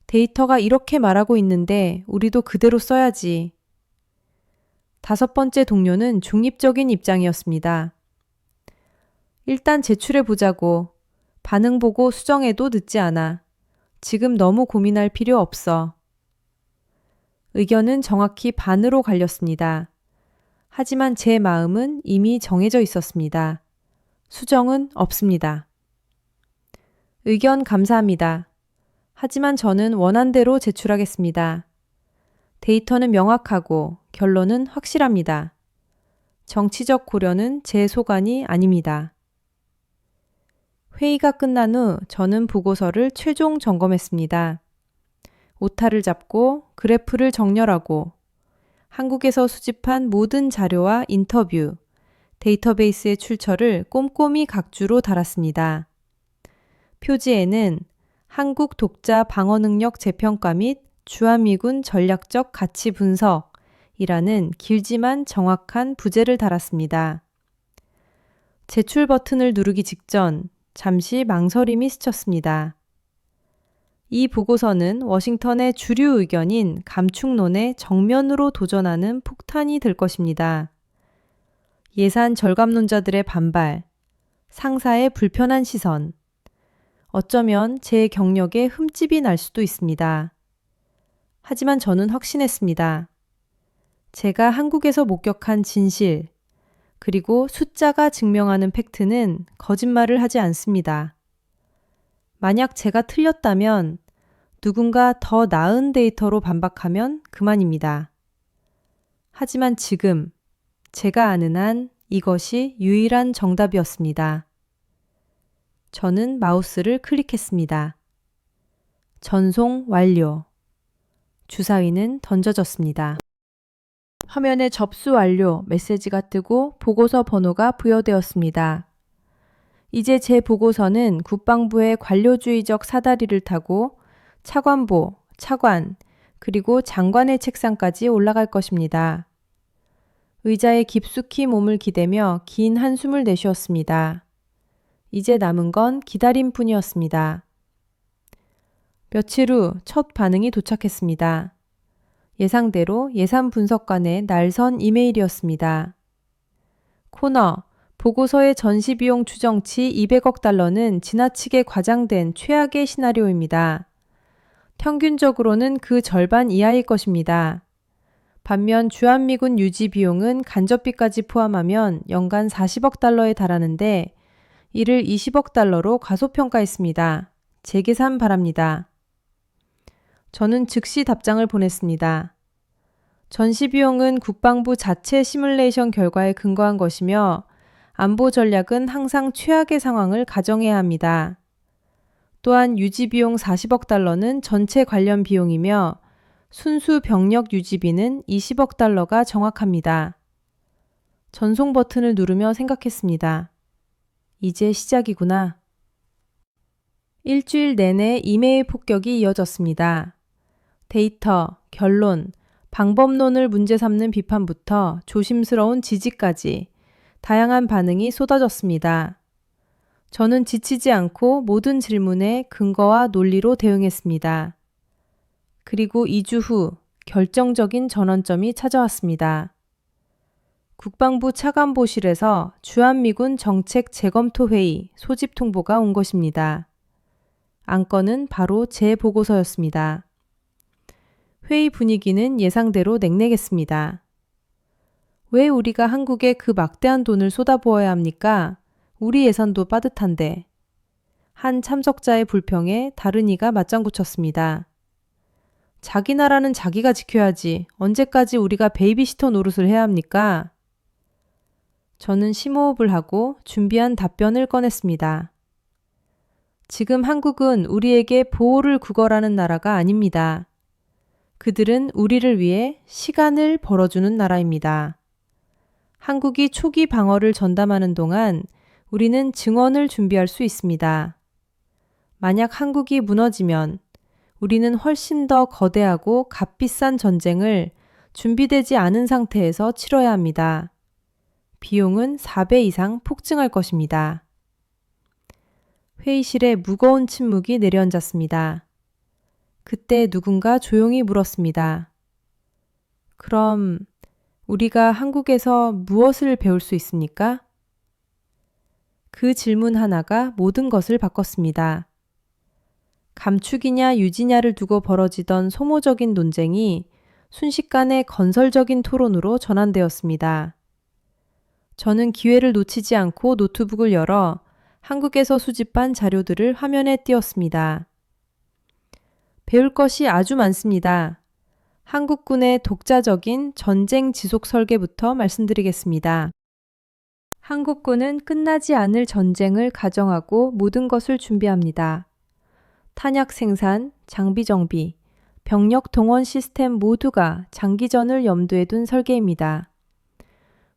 데이터가 이렇게 말하고 있는데 우리도 그대로 써야지. 다섯 번째 동료는 중립적인 입장이었습니다. 일단 제출해 보자고. 반응 보고 수정해도 늦지 않아. 지금 너무 고민할 필요 없어. 의견은 정확히 반으로 갈렸습니다. 하지만 제 마음은 이미 정해져 있었습니다. 수정은 없습니다. 의견 감사합니다. 하지만 저는 원한대로 제출하겠습니다. 데이터는 명확하고 결론은 확실합니다. 정치적 고려는 제 소관이 아닙니다. 회의가 끝난 후 저는 보고서를 최종 점검했습니다. 오타를 잡고 그래프를 정렬하고 한국에서 수집한 모든 자료와 인터뷰, 데이터베이스의 출처를 꼼꼼히 각주로 달았습니다. 표지에는 한국 독자 방어 능력 재평가 및 주한미군 전략적 가치 분석이라는 길지만 정확한 부제를 달았습니다. 제출 버튼을 누르기 직전 잠시 망설임이 스쳤습니다. 이 보고서는 워싱턴의 주류 의견인 감축론에 정면으로 도전하는 폭탄이 될 것입니다. 예산 절감론자들의 반발, 상사의 불편한 시선, 어쩌면 제 경력에 흠집이 날 수도 있습니다. 하지만 저는 확신했습니다. 제가 한국에서 목격한 진실, 그리고 숫자가 증명하는 팩트는 거짓말을 하지 않습니다. 만약 제가 틀렸다면 누군가 더 나은 데이터로 반박하면 그만입니다. 하지만 지금 제가 아는 한 이것이 유일한 정답이었습니다. 저는 마우스를 클릭했습니다. 전송 완료. 주사위는 던져졌습니다. 화면에 접수 완료 메시지가 뜨고 보고서 번호가 부여되었습니다. 이제 제 보고서는 국방부의 관료주의적 사다리를 타고 차관보, 차관, 그리고 장관의 책상까지 올라갈 것입니다. 의자에 깊숙이 몸을 기대며 긴 한숨을 내쉬었습니다. 이제 남은 건 기다림뿐이었습니다. 며칠 후 첫 반응이 도착했습니다. 예상대로 예산 분석관의 날선 이메일이었습니다. 코너, 보고서의 전시비용 추정치 200억 달러는 지나치게 과장된 최악의 시나리오입니다. 평균적으로는 그 절반 이하일 것입니다. 반면 주한미군 유지 비용은 간접비까지 포함하면 연간 40억 달러에 달하는데 이를 20억 달러로 과소평가했습니다. 재계산 바랍니다. 저는 즉시 답장을 보냈습니다. 전시 비용은 국방부 자체 시뮬레이션 결과에 근거한 것이며 안보 전략은 항상 최악의 상황을 가정해야 합니다. 또한 유지 비용 40억 달러는 전체 관련 비용이며 순수 병력 유지비는 20억 달러가 정확합니다. 전송 버튼을 누르며 생각했습니다. 이제 시작이구나. 일주일 내내 이메일 폭격이 이어졌습니다. 데이터, 결론, 방법론을 문제 삼는 비판부터 조심스러운 지지까지 다양한 반응이 쏟아졌습니다. 저는 지치지 않고 모든 질문에 근거와 논리로 대응했습니다. 그리고 2주 후 결정적인 전환점이 찾아왔습니다. 국방부 차관보실에서 주한미군 정책 재검토 회의 소집 통보가 온 것입니다. 안건은 바로 제 보고서였습니다. 회의 분위기는 예상대로 냉랭했습니다. 왜 우리가 한국에 그 막대한 돈을 쏟아부어야 합니까? 우리 예산도 빠듯한데. 한 참석자의 불평에 다른 이가 맞장구 쳤습니다. 자기 나라는 자기가 지켜야지. 언제까지 우리가 베이비시터 노릇을 해야 합니까? 저는 심호흡을 하고 준비한 답변을 꺼냈습니다. 지금 한국은 우리에게 보호를 구걸하는 나라가 아닙니다. 그들은 우리를 위해 시간을 벌어주는 나라입니다. 한국이 초기 방어를 전담하는 동안 우리는 증원을 준비할 수 있습니다. 만약 한국이 무너지면 우리는 훨씬 더 거대하고 값비싼 전쟁을 준비되지 않은 상태에서 치러야 합니다. 비용은 4배 이상 폭증할 것입니다. 회의실에 무거운 침묵이 내려앉았습니다. 그때 누군가 조용히 물었습니다. 그럼 우리가 한국에서 무엇을 배울 수 있습니까? 그 질문 하나가 모든 것을 바꿨습니다. 감축이냐 유지냐를 두고 벌어지던 소모적인 논쟁이 순식간에 건설적인 토론으로 전환되었습니다. 저는 기회를 놓치지 않고 노트북을 열어 한국에서 수집한 자료들을 화면에 띄웠습니다. 배울 것이 아주 많습니다. 한국군의 독자적인 전쟁 지속 설계부터 말씀드리겠습니다. 한국군은 끝나지 않을 전쟁을 가정하고 모든 것을 준비합니다. 탄약 생산, 장비 정비, 병력 동원 시스템 모두가 장기전을 염두에 둔 설계입니다.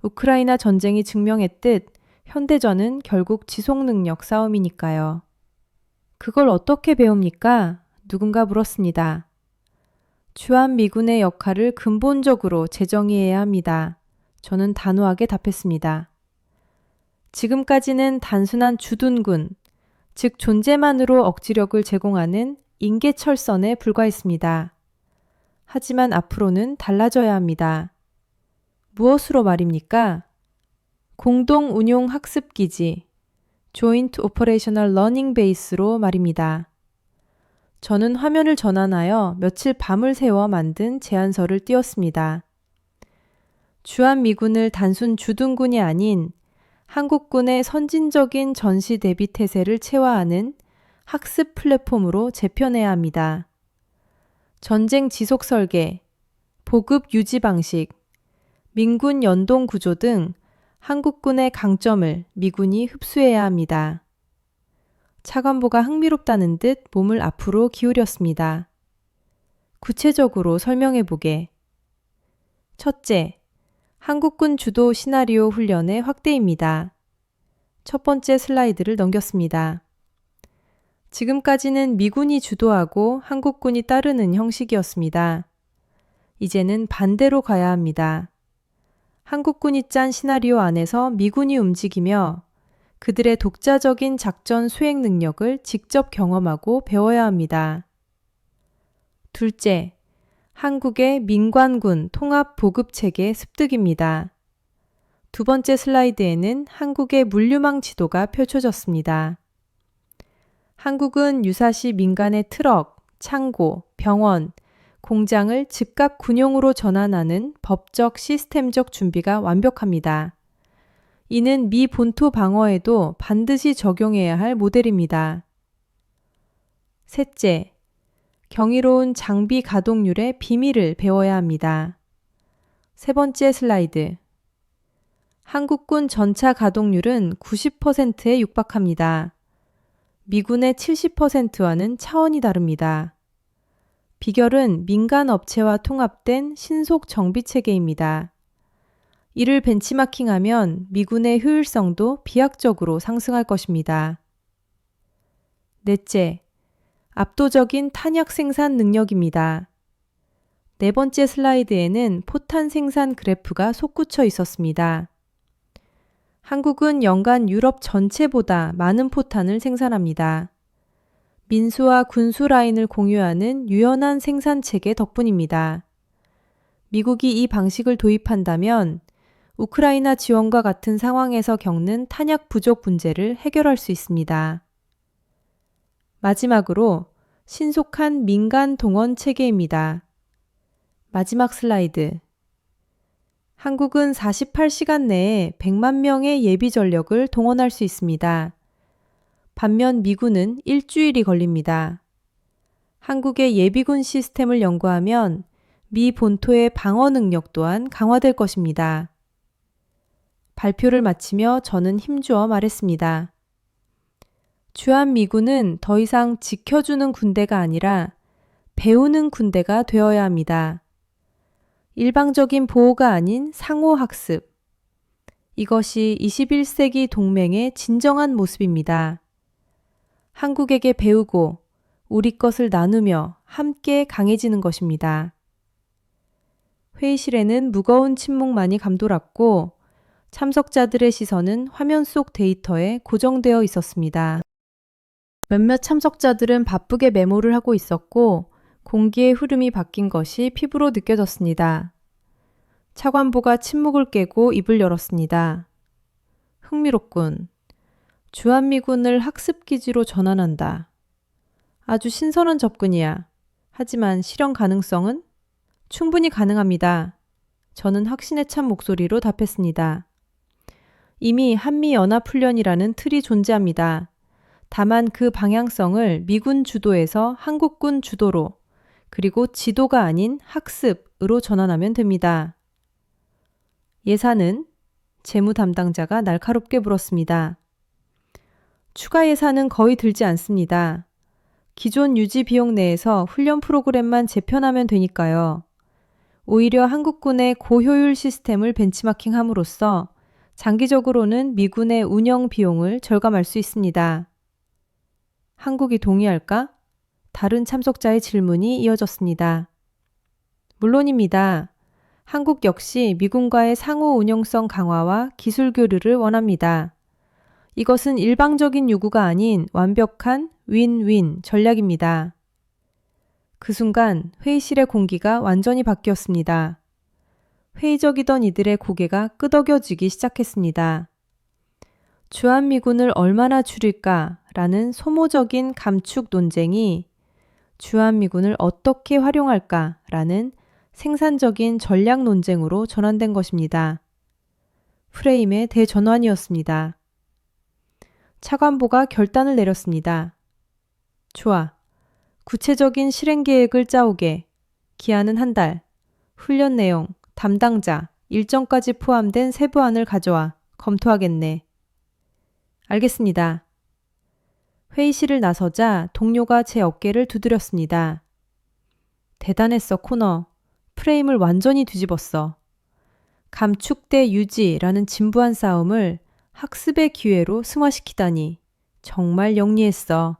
우크라이나 전쟁이 증명했듯 현대전은 결국 지속능력 싸움이니까요. 그걸 어떻게 배웁니까? 누군가 물었습니다. 주한미군의 역할을 근본적으로 재정의해야 합니다. 저는 단호하게 답했습니다. 지금까지는 단순한 주둔군, 즉 존재만으로 억지력을 제공하는 인계철선에 불과했습니다. 하지만 앞으로는 달라져야 합니다. 무엇으로 말입니까? 공동 운용 학습기지, Joint Operational Learning Base로 말입니다. 저는 화면을 전환하여 며칠 밤을 새워 만든 제안서를 띄웠습니다. 주한미군을 단순 주둔군이 아닌 한국군의 선진적인 전시 대비 태세를 체화하는 학습 플랫폼으로 재편해야 합니다. 전쟁 지속 설계, 보급 유지 방식, 민군 연동 구조 등 한국군의 강점을 미군이 흡수해야 합니다. 차관보가 흥미롭다는 듯 몸을 앞으로 기울였습니다. 구체적으로 설명해보게. 첫째, 한국군 주도 시나리오 훈련의 확대입니다. 첫 번째 슬라이드를 넘겼습니다. 지금까지는 미군이 주도하고 한국군이 따르는 형식이었습니다. 이제는 반대로 가야 합니다. 한국군이 짠 시나리오 안에서 미군이 움직이며 그들의 독자적인 작전 수행 능력을 직접 경험하고 배워야 합니다. 둘째, 한국의 민관군 통합 보급체계 습득입니다. 두 번째 슬라이드에는 한국의 물류망 지도가 펼쳐졌습니다. 한국은 유사시 민간의 트럭, 창고, 병원, 공장을 즉각 군용으로 전환하는 법적 시스템적 준비가 완벽합니다. 이는 미 본토 방어에도 반드시 적용해야 할 모델입니다. 셋째, 경이로운 장비 가동률의 비밀을 배워야 합니다. 세 번째 슬라이드. 한국군 전차 가동률은 90%에 육박합니다. 미군의 70%와는 차원이 다릅니다. 비결은 민간 업체와 통합된 신속 정비 체계입니다. 이를 벤치마킹하면 미군의 효율성도 비약적으로 상승할 것입니다. 넷째, 압도적인 탄약 생산 능력입니다. 네 번째 슬라이드에는 포탄 생산 그래프가 솟구쳐 있었습니다. 한국은 연간 유럽 전체보다 많은 포탄을 생산합니다. 민수와 군수 라인을 공유하는 유연한 생산 체계 덕분입니다. 미국이 이 방식을 도입한다면 우크라이나 지원과 같은 상황에서 겪는 탄약 부족 문제를 해결할 수 있습니다. 마지막으로 신속한 민간 동원 체계입니다. 마지막 슬라이드. 한국은 48시간 내에 100만 명의 예비 전력을 동원할 수 있습니다. 반면 미군은 일주일이 걸립니다. 한국의 예비군 시스템을 연구하면 미 본토의 방어 능력 또한 강화될 것입니다. 발표를 마치며 저는 힘주어 말했습니다. 주한미군은 더 이상 지켜주는 군대가 아니라 배우는 군대가 되어야 합니다. 일방적인 보호가 아닌 상호학습. 이것이 21세기 동맹의 진정한 모습입니다. 한국에게 배우고 우리 것을 나누며 함께 강해지는 것입니다. 회의실에는 무거운 침묵만이 감돌았고 참석자들의 시선은 화면 속 데이터에 고정되어 있었습니다. 몇몇 참석자들은 바쁘게 메모를 하고 있었고 공기의 흐름이 바뀐 것이 피부로 느껴졌습니다. 차관보가 침묵을 깨고 입을 열었습니다. 흥미롭군. 주한미군을 학습기지로 전환한다. 아주 신선한 접근이야. 하지만 실현 가능성은? 충분히 가능합니다. 저는 확신에 찬 목소리로 답했습니다. 이미 한미연합훈련이라는 틀이 존재합니다. 다만 그 방향성을 미군 주도에서 한국군 주도로 그리고 지도가 아닌 학습으로 전환하면 됩니다. 예산은? 재무 담당자가 날카롭게 물었습니다. 추가 예산은 거의 들지 않습니다. 기존 유지 비용 내에서 훈련 프로그램만 재편하면 되니까요. 오히려 한국군의 고효율 시스템을 벤치마킹함으로써 장기적으로는 미군의 운영 비용을 절감할 수 있습니다. 한국이 동의할까? 다른 참석자의 질문이 이어졌습니다. 물론입니다. 한국 역시 미군과의 상호 운용성 강화와 기술 교류를 원합니다. 이것은 일방적인 요구가 아닌 완벽한 윈윈 전략입니다. 그 순간 회의실의 공기가 완전히 바뀌었습니다. 회의적이던 이들의 고개가 끄덕여지기 시작했습니다. 주한미군을 얼마나 줄일까? 라는 소모적인 감축 논쟁이 주한미군을 어떻게 활용할까? 라는 생산적인 전략 논쟁으로 전환된 것입니다. 프레임의 대전환이었습니다. 차관보가 결단을 내렸습니다. 좋아. 구체적인 실행 계획을 짜오게. 기한은 한 달. 훈련 내용, 담당자, 일정까지 포함된 세부안을 가져와. 검토하겠네. 알겠습니다. 회의실을 나서자 동료가 제 어깨를 두드렸습니다. 대단했어, 코너. 프레임을 완전히 뒤집었어. 감축대 유지라는 진부한 싸움을 학습의 기회로 승화시키다니 정말 영리했어.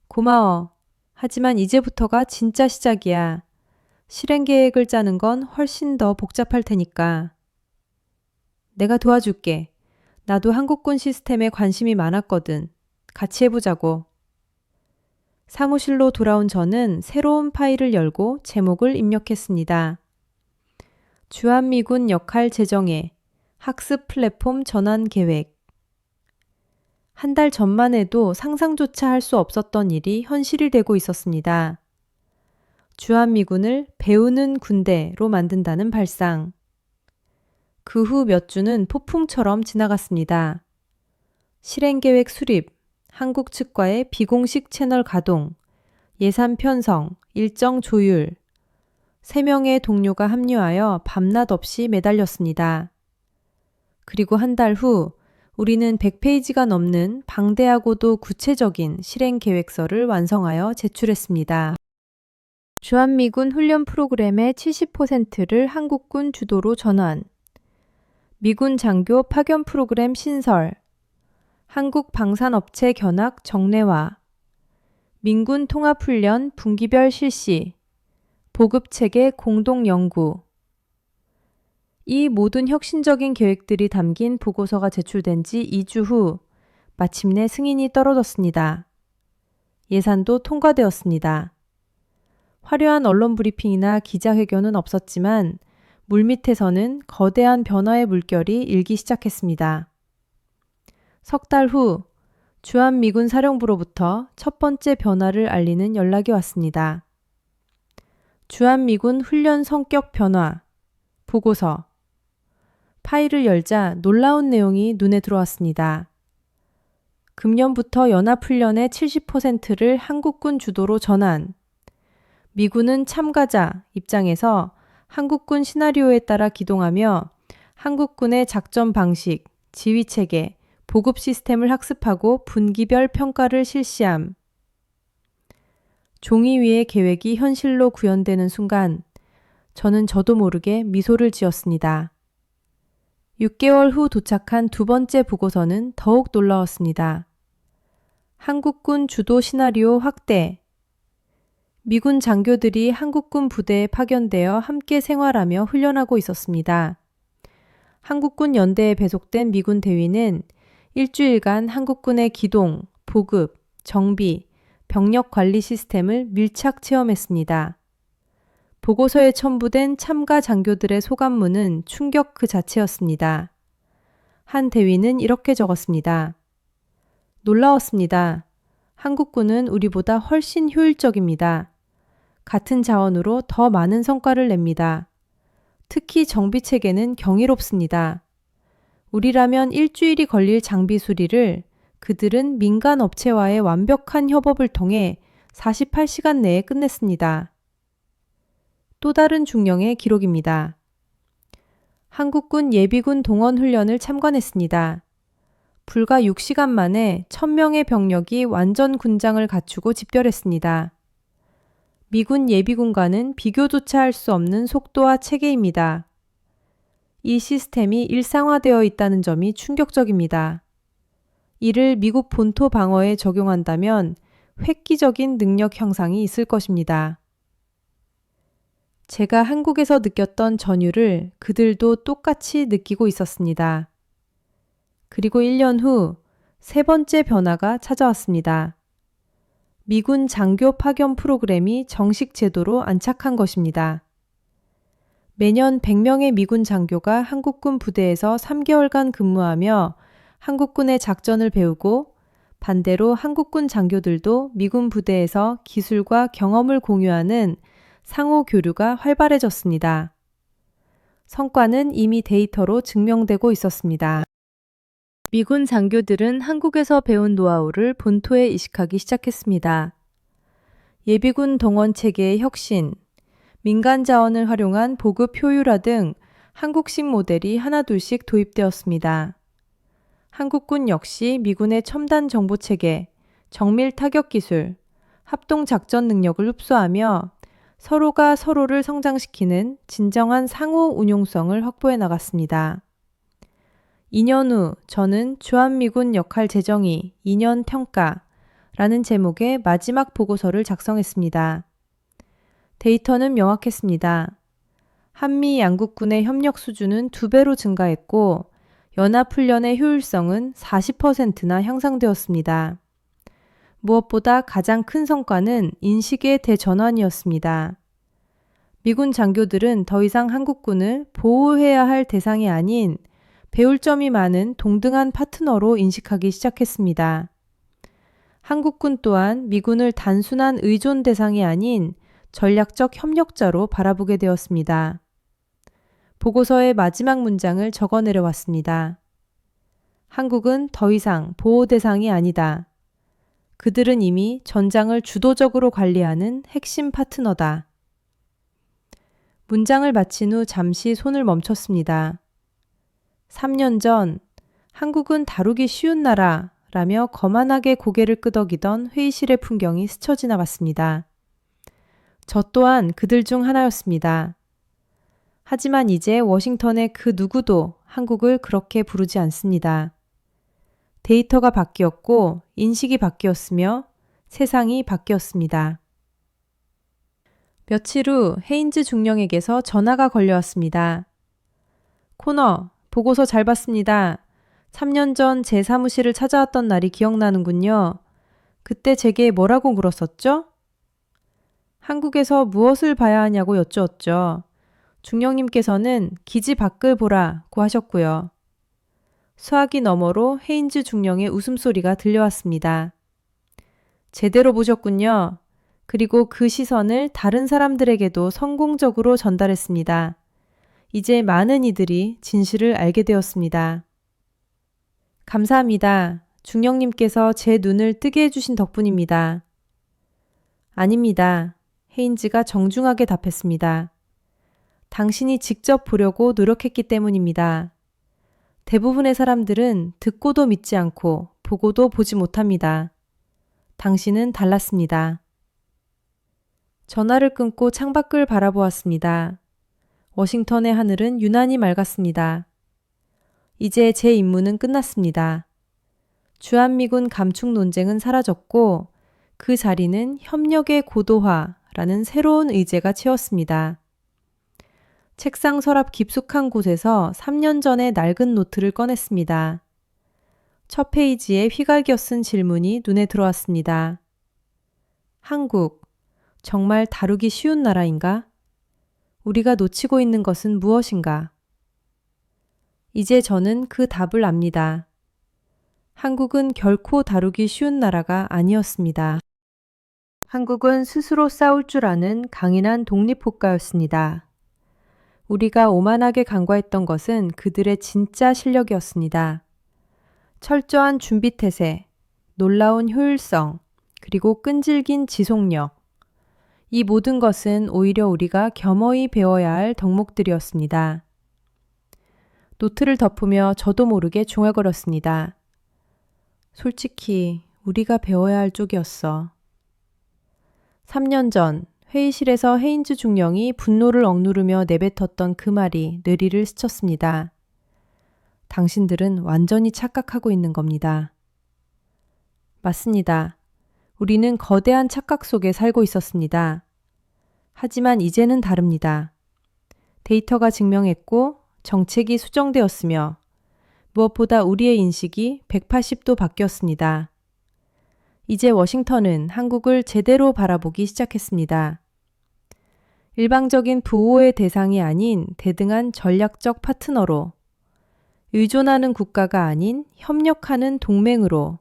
고마워. 하지만 이제부터가 진짜 시작이야. 실행 계획을 짜는 건 훨씬 더 복잡할 테니까. 내가 도와줄게. 나도 한국군 시스템에 관심이 많았거든. 같이 해보자고. 사무실로 돌아온 저는 새로운 파일을 열고 제목을 입력했습니다. 주한미군 역할 재정에 학습 플랫폼 전환 계획. 한 달 전만 해도 상상조차 할 수 없었던 일이 현실이 되고 있었습니다. 주한미군을 배우는 군대로 만든다는 발상. 그 후 몇 주는 폭풍처럼 지나갔습니다. 실행계획 수립, 한국 측과의 비공식 채널 가동, 예산 편성, 일정 조율. 3명의 동료가 합류하여 밤낮 없이 매달렸습니다. 그리고 한 달 후 우리는 100페이지가 넘는 방대하고도 구체적인 실행 계획서를 완성하여 제출했습니다. 주한미군 훈련 프로그램의 70%를 한국군 주도로 전환, 미군 장교 파견 프로그램 신설, 한국 방산업체 견학 정례화, 민군 통합훈련 분기별 실시, 보급체계 공동 연구. 이 모든 혁신적인 계획들이 담긴 보고서가 제출된 지 2주 후 마침내 승인이 떨어졌습니다. 예산도 통과되었습니다. 화려한 언론 브리핑이나 기자회견은 없었지만 물밑에서는 거대한 변화의 물결이 일기 시작했습니다. 석 달 후 주한미군 사령부로부터 첫 번째 변화를 알리는 연락이 왔습니다. 주한미군 훈련 성격 변화 보고서. 파일을 열자 놀라운 내용이 눈에 들어왔습니다. 금년부터 연합훈련의 70%를 한국군 주도로 전환. 미군은 참가자 입장에서 한국군 시나리오에 따라 기동하며 한국군의 작전 방식, 지휘체계, 보급 시스템을 학습하고 분기별 평가를 실시함. 종이 위의 계획이 현실로 구현되는 순간 저는 저도 모르게 미소를 지었습니다. 6개월 후 도착한 두 번째 보고서는 더욱 놀라웠습니다. 한국군 주도 시나리오 확대. 미군 장교들이 한국군 부대에 파견되어 함께 생활하며 훈련하고 있었습니다. 한국군 연대에 배속된 미군 대위는 일주일간 한국군의 기동, 보급, 정비, 병력 관리 시스템을 밀착 체험했습니다. 보고서에 첨부된 참가 장교들의 소감문은 충격 그 자체였습니다. 한 대위는 이렇게 적었습니다. 놀라웠습니다. 한국군은 우리보다 훨씬 효율적입니다. 같은 자원으로 더 많은 성과를 냅니다. 특히 정비 체계는 경이롭습니다. 우리라면 일주일이 걸릴 장비 수리를 그들은 민간 업체와의 완벽한 협업을 통해 48시간 내에 끝냈습니다. 또 다른 중령의 기록입니다. 한국군 예비군 동원 훈련을 참관했습니다. 불과 6시간 만에 1000명의 병력이 완전 군장을 갖추고 집결했습니다. 미군 예비군과는 비교조차 할 수 없는 속도와 체계입니다. 이 시스템이 일상화되어 있다는 점이 충격적입니다. 이를 미국 본토 방어에 적용한다면 획기적인 능력 형상이 있을 것입니다. 제가 한국에서 느꼈던 전율을 그들도 똑같이 느끼고 있었습니다. 그리고 1년 후 세 번째 변화가 찾아왔습니다. 미군 장교 파견 프로그램이 정식 제도로 안착한 것입니다. 매년 100명의 미군 장교가 한국군 부대에서 3개월간 근무하며 한국군의 작전을 배우고 반대로 한국군 장교들도 미군 부대에서 기술과 경험을 공유하는 상호 교류가 활발해졌습니다. 성과는 이미 데이터로 증명되고 있었습니다. 미군 장교들은 한국에서 배운 노하우를 본토에 이식하기 시작했습니다. 예비군 동원 체계의 혁신, 민간 자원을 활용한 보급 효율화 등 한국식 모델이 하나둘씩 도입되었습니다. 한국군 역시 미군의 첨단 정보 체계, 정밀 타격 기술, 합동 작전 능력을 흡수하며 서로가 서로를 성장시키는 진정한 상호 운용성을 확보해 나갔습니다. 2년 후 저는 주한미군 역할 재정의 2년 평가라는 제목의 마지막 보고서를 작성했습니다. 데이터는 명확했습니다. 한미 양국군의 협력 수준은 2배로 증가했고 연합훈련의 효율성은 40%나 향상되었습니다. 무엇보다 가장 큰 성과는 인식의 대전환이었습니다. 미군 장교들은 더 이상 한국군을 보호해야 할 대상이 아닌 배울 점이 많은 동등한 파트너로 인식하기 시작했습니다. 한국군 또한 미군을 단순한 의존 대상이 아닌 전략적 협력자로 바라보게 되었습니다. 보고서의 마지막 문장을 적어 내려왔습니다. 한국은 더 이상 보호 대상이 아니다. 그들은 이미 전장을 주도적으로 관리하는 핵심 파트너다. 문장을 마친 후 잠시 손을 멈췄습니다. 3년 전 한국은 다루기 쉬운 나라라며 거만하게 고개를 끄덕이던 회의실의 풍경이 스쳐 지나갔습니다. 저 또한 그들 중 하나였습니다. 하지만 이제 워싱턴의 그 누구도 한국을 그렇게 부르지 않습니다. 데이터가 바뀌었고 인식이 바뀌었으며 세상이 바뀌었습니다. 며칠 후 헤인즈 중령에게서 전화가 걸려왔습니다. 코너, 보고서 잘 봤습니다. 3년 전 제 사무실을 찾아왔던 날이 기억나는군요. 그때 제게 뭐라고 물었었죠? 한국에서 무엇을 봐야 하냐고 여쭈었죠. 중령님께서는 기지 밖을 보라고 하셨고요. 수화기 너머로 헤인즈 중령의 웃음소리가 들려왔습니다. 제대로 보셨군요. 그리고 그 시선을 다른 사람들에게도 성공적으로 전달했습니다. 이제 많은 이들이 진실을 알게 되었습니다. 감사합니다. 중령님께서 제 눈을 뜨게 해주신 덕분입니다. 아닙니다. 헤인즈가 정중하게 답했습니다. 당신이 직접 보려고 노력했기 때문입니다. 대부분의 사람들은 듣고도 믿지 않고 보고도 보지 못합니다. 당신은 달랐습니다. 전화를 끊고 창밖을 바라보았습니다. 워싱턴의 하늘은 유난히 맑았습니다. 이제 제 임무는 끝났습니다. 주한미군 감축 논쟁은 사라졌고 그 자리는 협력의 고도화라는 새로운 의제가 채웠습니다. 책상 서랍 깊숙한 곳에서 3년 전의 낡은 노트를 꺼냈습니다. 첫 페이지에 휘갈겨 쓴 질문이 눈에 들어왔습니다. 한국, 정말 다루기 쉬운 나라인가? 우리가 놓치고 있는 것은 무엇인가? 이제 저는 그 답을 압니다. 한국은 결코 다루기 쉬운 나라가 아니었습니다. 한국은 스스로 싸울 줄 아는 강인한 독립국가였습니다. 우리가 오만하게 간과했던 것은 그들의 진짜 실력이었습니다. 철저한 준비태세, 놀라운 효율성, 그리고 끈질긴 지속력. 이 모든 것은 오히려 우리가 겸허히 배워야 할 덕목들이었습니다. 노트를 덮으며 저도 모르게 중얼거렸습니다. 솔직히 우리가 배워야 할 쪽이었어. 3년 전 회의실에서 헤인즈 중령이 분노를 억누르며 내뱉었던 그 말이 뇌리를 스쳤습니다. 당신들은 완전히 착각하고 있는 겁니다. 맞습니다. 우리는 거대한 착각 속에 살고 있었습니다. 하지만 이제는 다릅니다. 데이터가 증명했고 정책이 수정되었으며 무엇보다 우리의 인식이 180도 바뀌었습니다. 이제 워싱턴은 한국을 제대로 바라보기 시작했습니다. 일방적인 부호의 대상이 아닌 대등한 전략적 파트너로, 의존하는 국가가 아닌 협력하는 동맹으로,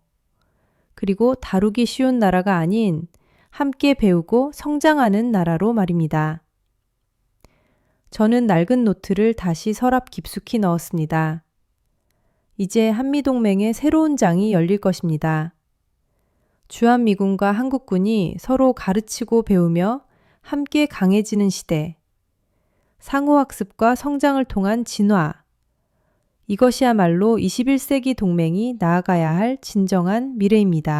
그리고 다루기 쉬운 나라가 아닌 함께 배우고 성장하는 나라로 말입니다. 저는 낡은 노트를 다시 서랍 깊숙이 넣었습니다. 이제 한미동맹의 새로운 장이 열릴 것입니다. 주한미군과 한국군이 서로 가르치고 배우며 함께 강해지는 시대, 상호학습과 성장을 통한 진화, 이것이야말로 21세기 동맹이 나아가야 할 진정한 미래입니다.